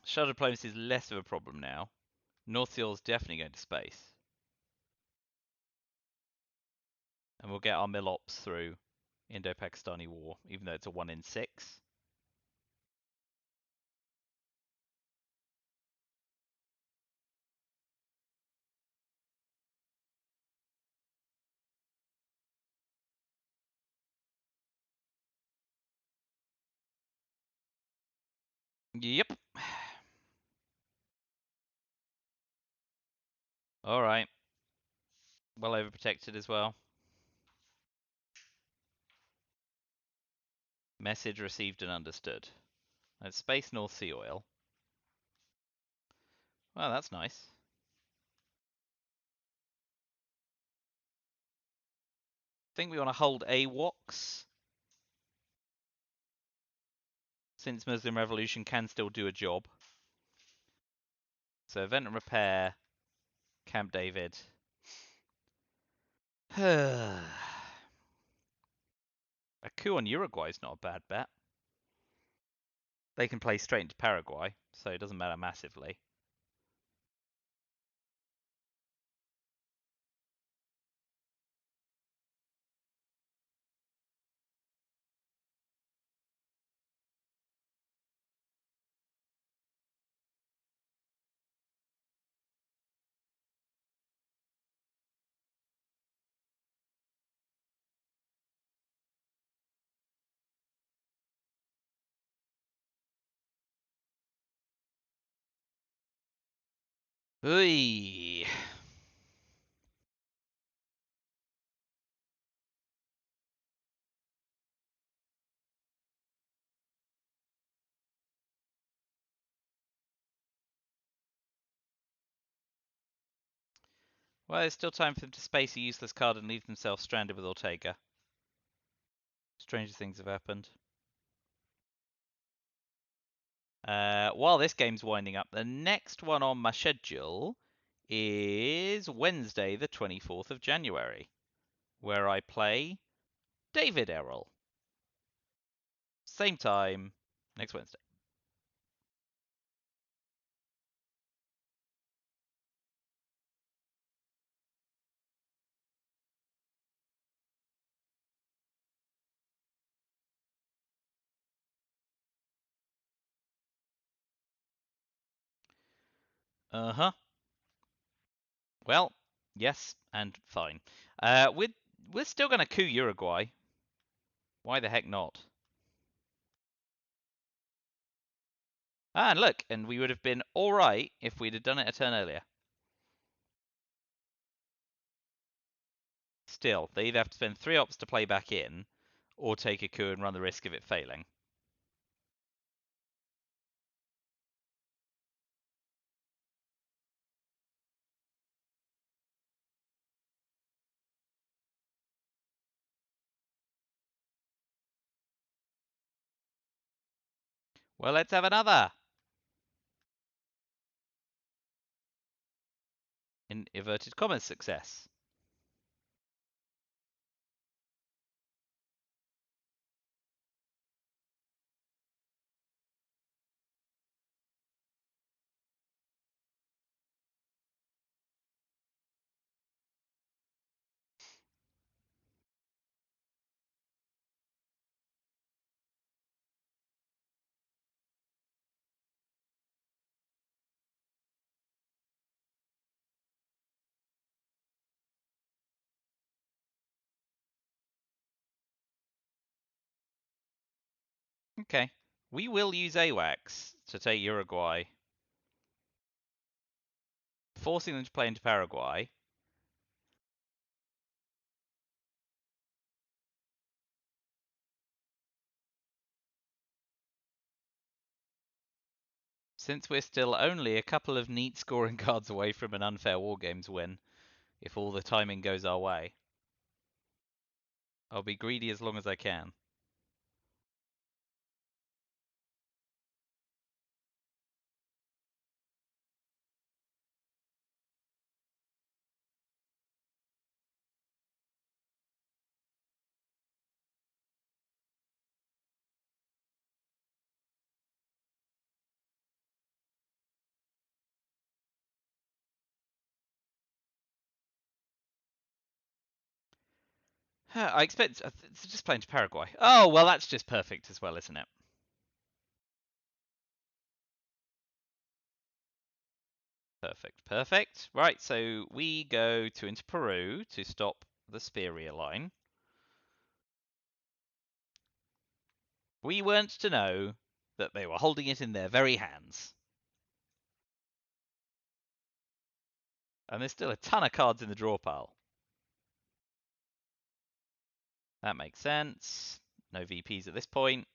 Shuttle diplomacy is less of a problem now. North Seal is definitely going to space. And we'll get our mill ops through Indo-Pakistani War, even though it's a 1 in 6. Yep. Alright. Well overprotected as well. Message received and understood. That's Space North Sea Oil. Well, that's nice. I think we want to hold AWOCs. Since Muslim Revolution can still do a job. So event and repair, Camp David. A coup on Uruguay is not a bad bet. They can play straight into Paraguay, so it doesn't matter massively. Oy. Well, there's still time for them to space a useless card and leave themselves stranded with Ortega. Stranger things have happened. While this game's winding up, the next one on my schedule is Wednesday, the 24th of January. where I play David Errol. Same time next Wednesday. Uh-huh. Well, yes, and fine. We're still going to coup Uruguay. Why the heck not? Ah, and look, and we would have been all right if we'd have done it a turn earlier. Still, they either have to spend 3 ops to play back in, or take a coup and run the risk of it failing. Well, let's have another. In inverted commas success. Okay. We will use AWACS to take Uruguay, forcing them to play into Paraguay. Since we're still only a couple of neat scoring cards away from an unfair Wargames win, if all the timing goes our way, I'll be greedy as long as I can. I expect just playing to Paraguay. Oh, well, that's just perfect as well, isn't it? Perfect, perfect. Right, so we go into Peru to stop the Speria line. We weren't to know that they were holding it in their very hands. And there's still a ton of cards in the draw pile. That makes sense. No VPs at this point.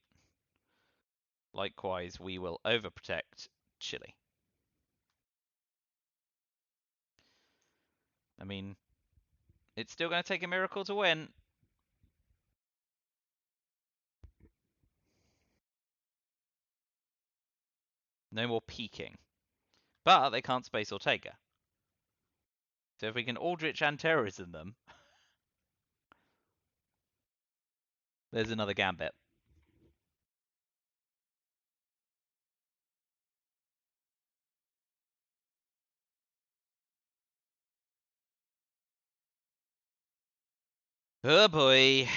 Likewise, we will overprotect Chile. I mean, it's still going to take a miracle to win. No more peeking. But they can't space Ortega. So if we can Aldrich and terrorism them, there's another gambit. Oh boy.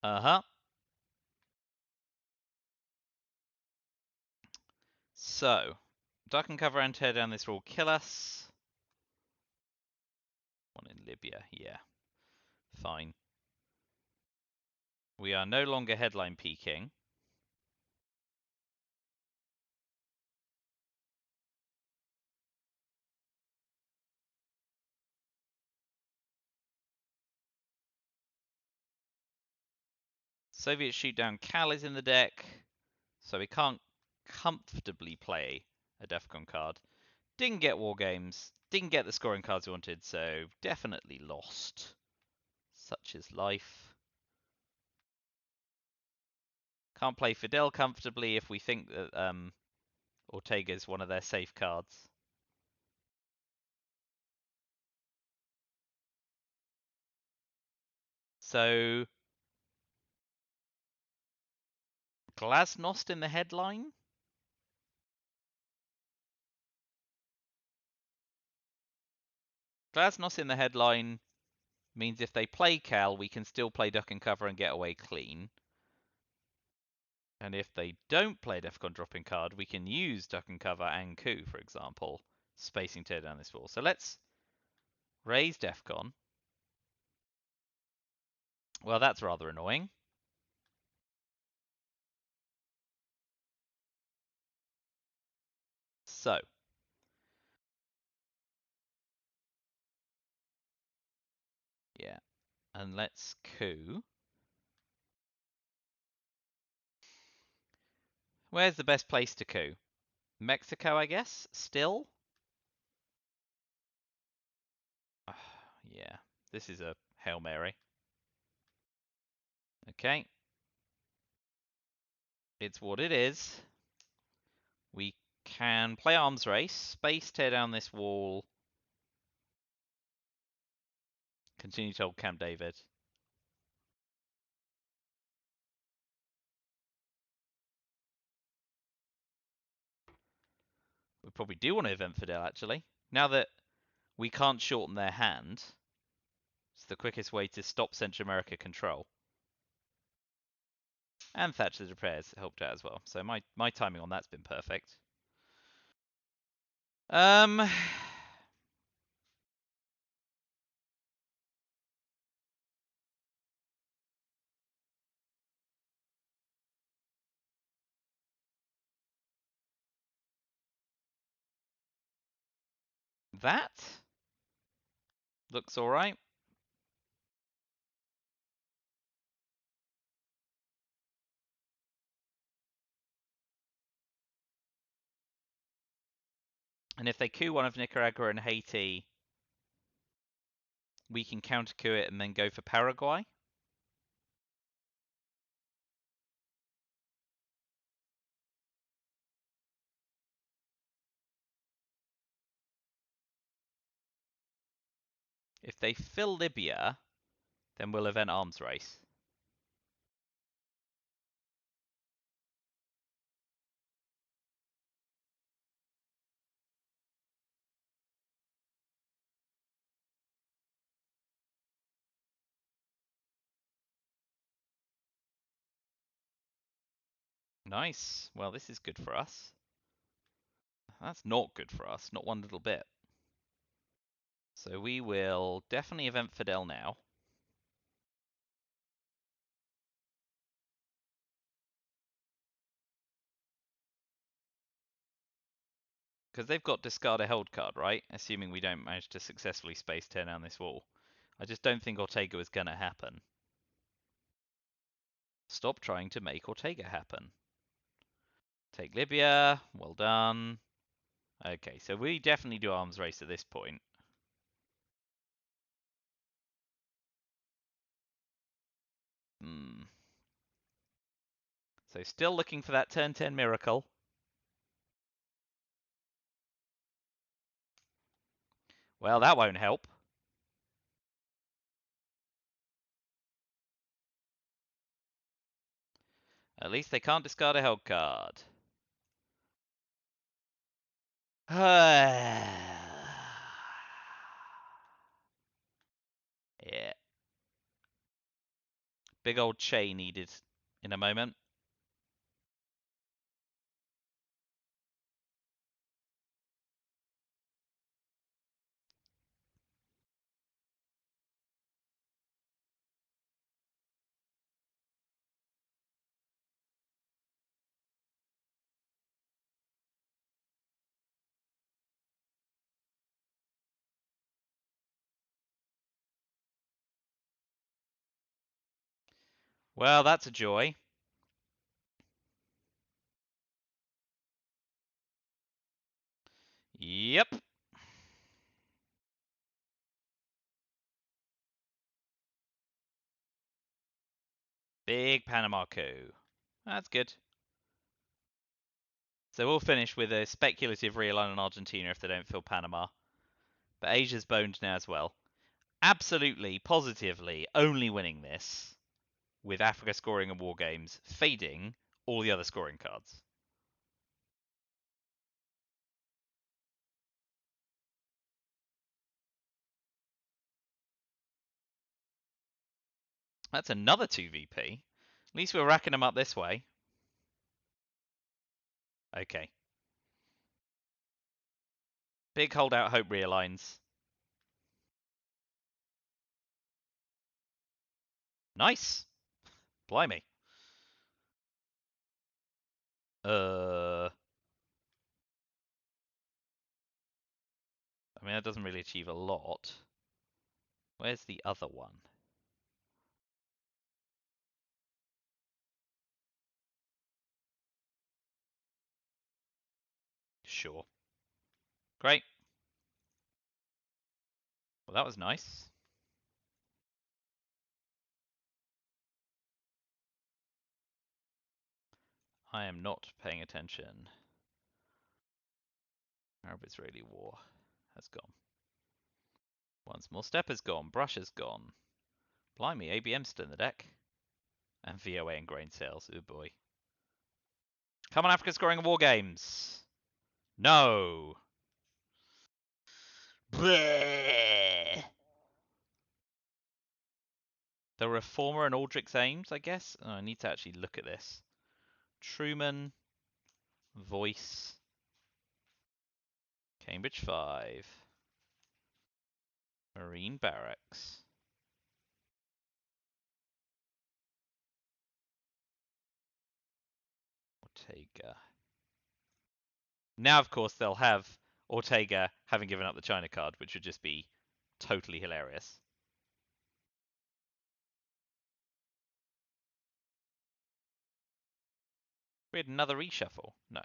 Uh-huh. So, duck and cover and tear down this will kill us. One in Libya, yeah. Fine. We are no longer headline peaking. Soviet shoot down Cal is in the deck, so we can't comfortably play a DEFCON card. Didn't get War Games. Didn't get the scoring cards we wanted, so definitely lost. Such is life. Can't play Fidel comfortably if we think that Ortega is one of their safe cards. So, Glasnost in the headline? Glasnost in the headline means if they play Cal, we can still play Duck and Cover and get away clean. And if they don't play Defcon dropping card, we can use Duck and Cover and Coup, for example, spacing tear down this wall. So let's raise Defcon. Well, that's rather annoying. So, yeah, and let's Coup. Where's the best place to Coup? Mexico, I guess, still? Yeah, this is a Hail Mary. Okay. It's what it is. We can play arms race, space tear down this wall, continue to hold Camp David. We probably do want to event Fidel, actually. Now that we can't shorten their hand, it's the quickest way to stop Central America control. And Thatcher's repairs helped out as well. So my timing on that's been perfect. That looks all right. And if they coup one of Nicaragua and Haiti, we can counter coup it and then go for Paraguay. If they fill Libya, then we'll event arms race. Nice. Well, this is good for us. That's not good for us, not one little bit. So we will definitely event Fidel now. Because they've got discard a held card, right? Assuming we don't manage to successfully space tear down this wall. I just don't think Ortega is going to happen. Stop trying to make Ortega happen. Take Libya. Well done. Okay, so we definitely do arms race at this point. So still looking for that turn 10 miracle. Well, that won't help. At least they can't discard a held card. Yeah. Big old Che needed in a moment. Well, that's a joy. Yep. Big Panama coup. That's good. So we'll finish with a speculative realign on Argentina if they don't fill Panama. But Asia's boned now as well. Absolutely, positively, only winning this with Africa scoring in war games, fading all the other scoring cards. That's another 2 VP. At least we're racking them up this way. Okay. Big holdout hope realigns. Nice. Blimey. I mean, that doesn't really achieve a lot. Where's the other one? Sure. Great. Well, that was nice. I am not paying attention. Arab-Israeli war has gone. One small step has gone. Brush has gone. Blimey, ABM's still in the deck. And VOA and grain sales. Oh boy. Come on, Africa scoring in war games. No. Bleh. The Reformer and Aldrich's Aims, I guess? Oh, I need to actually look at this. Truman, Voice, Cambridge 5, Marine Barracks. Ortega. Now, of course, they'll have Ortega having given up the China card, which would just be totally hilarious. We had another reshuffle. No.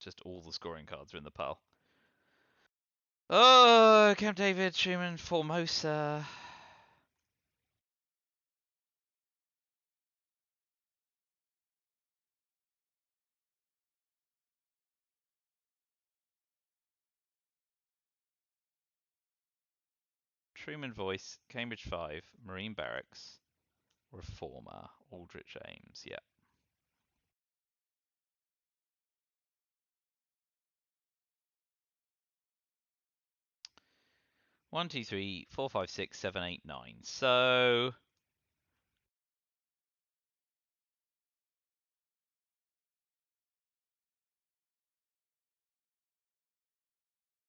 Just all the scoring cards are in the pile. Oh, Camp David, Truman, Formosa. Truman Voice, Cambridge 5, Marine Barracks, Reformer, Aldrich Ames. Yeah. One, two, three, four, five, six, seven, eight, nine. So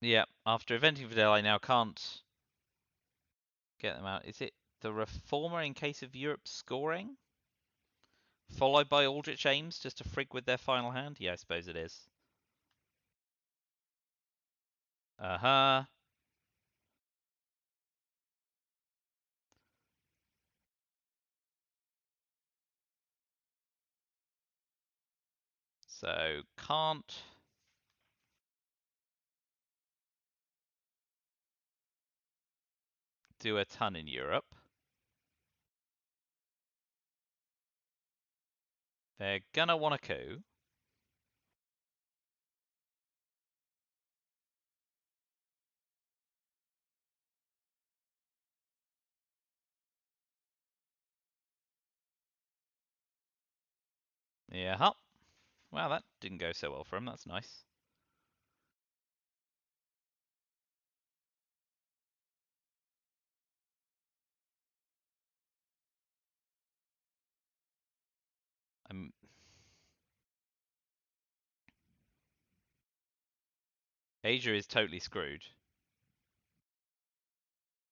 yeah, after eventing Fidel, I now can't get them out. Is it the Reformer in case of Europe scoring? Followed by Aldrich Ames just to frig with their final hand? Yeah, I suppose it is. Uh-huh. So can't do a ton in Europe. They're gonna want a coup. Yeah. Huh. Well, that didn't go so well for him. That's nice. Asia is totally screwed.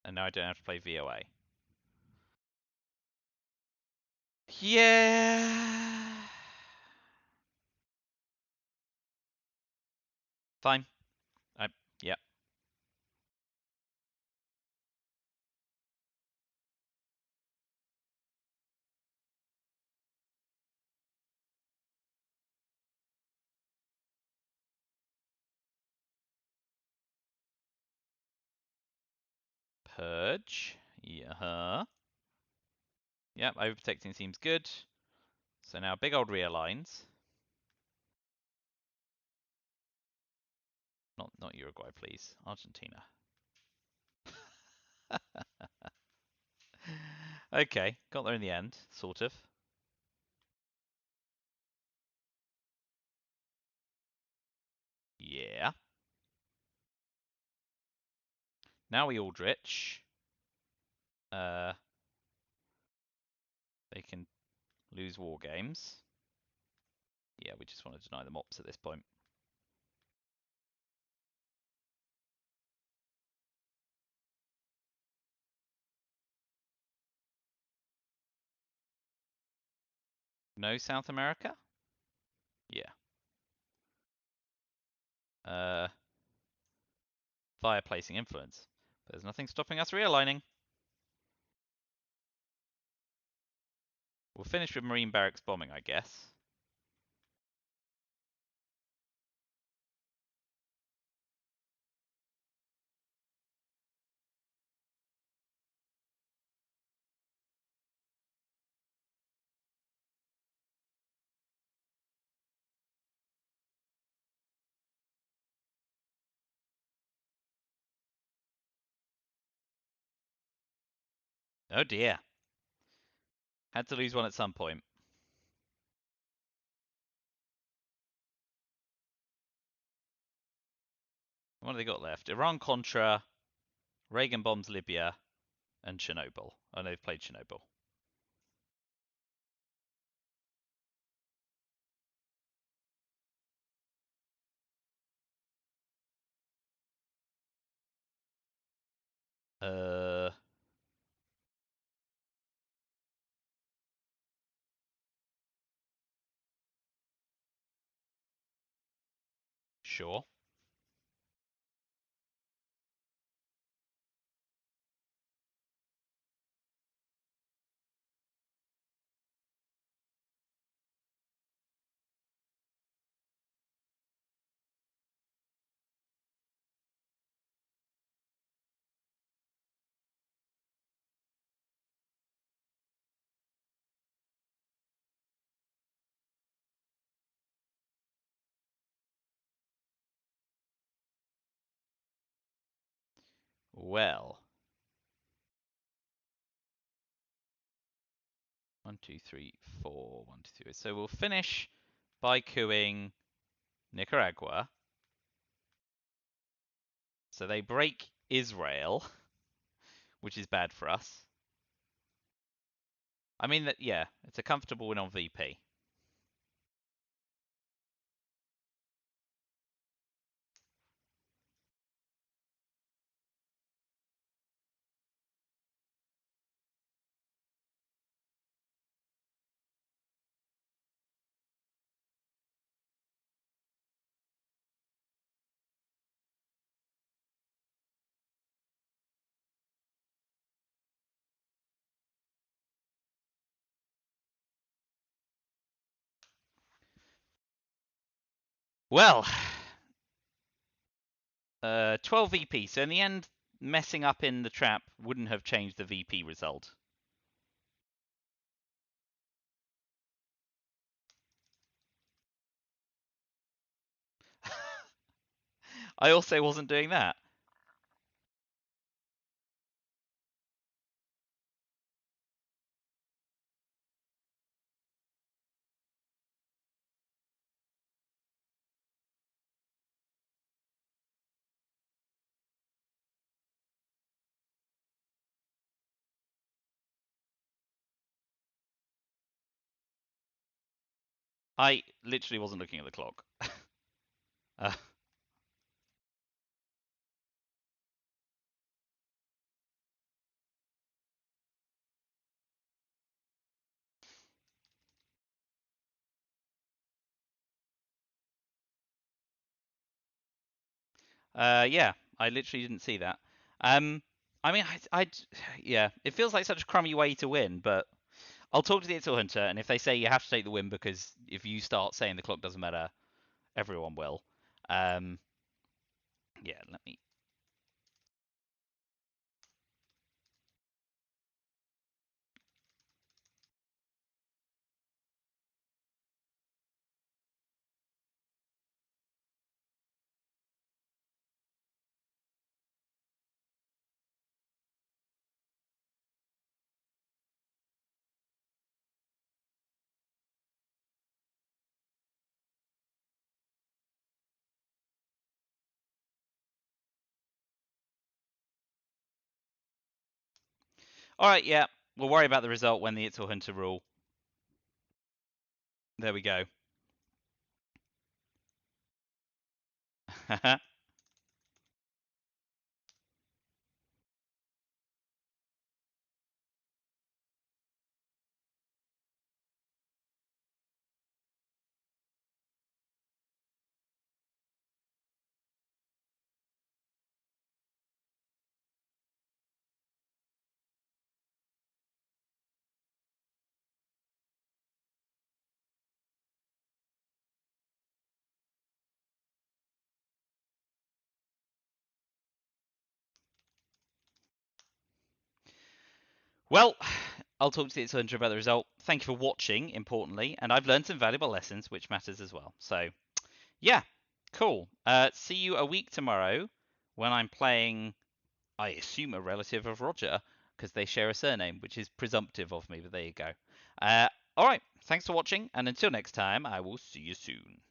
And now I don't have to play VOA. Yeah. Fine. Yeah. Purge. Yeah. Yep, overprotecting seems good. So now big old rear lines. Not Uruguay, please. Argentina. Okay, got there in the end, sort of. Yeah. Now we Aldrich. They can lose war games. Yeah, we just want to deny them ops at this point. No South America? Yeah. Via placing influence. But there's nothing stopping us realigning. We'll finish with Marine Barracks bombing, I guess. Oh dear. Had to lose one at some point. What have they got left? Iran-Contra, Reagan bombs Libya, and Chernobyl. Oh, no, they've played Chernobyl. Sure. Well. 1, 2, 3, 4. 1, 2, 3. So we'll finish by cooing Nicaragua. So they break Israel, which is bad for us. I mean, that yeah, it's a comfortable win on VP. Well, 12 VP. So in the end, messing up in the trap wouldn't have changed the VP result. I also wasn't doing that. I literally wasn't looking at the clock. uh, yeah, I literally didn't see that. I mean, yeah, it feels like such a crummy way to win, but I'll talk to the ITSL Hunter, and if they say you have to take the win because if you start saying the clock doesn't matter, everyone will. Yeah, let me. All right, yeah. We'll worry about the result when the ITSL Hunter rule. There we go. Well, I'll talk to the ITSL Hunter about the result. Thank you for watching, importantly, and I've learned some valuable lessons, which matters as well. So, yeah, cool. See you a week tomorrow when I'm playing, I assume, a relative of Roger, because they share a surname, which is presumptive of me, but there you go. All right, thanks for watching, and until next time, I will see you soon.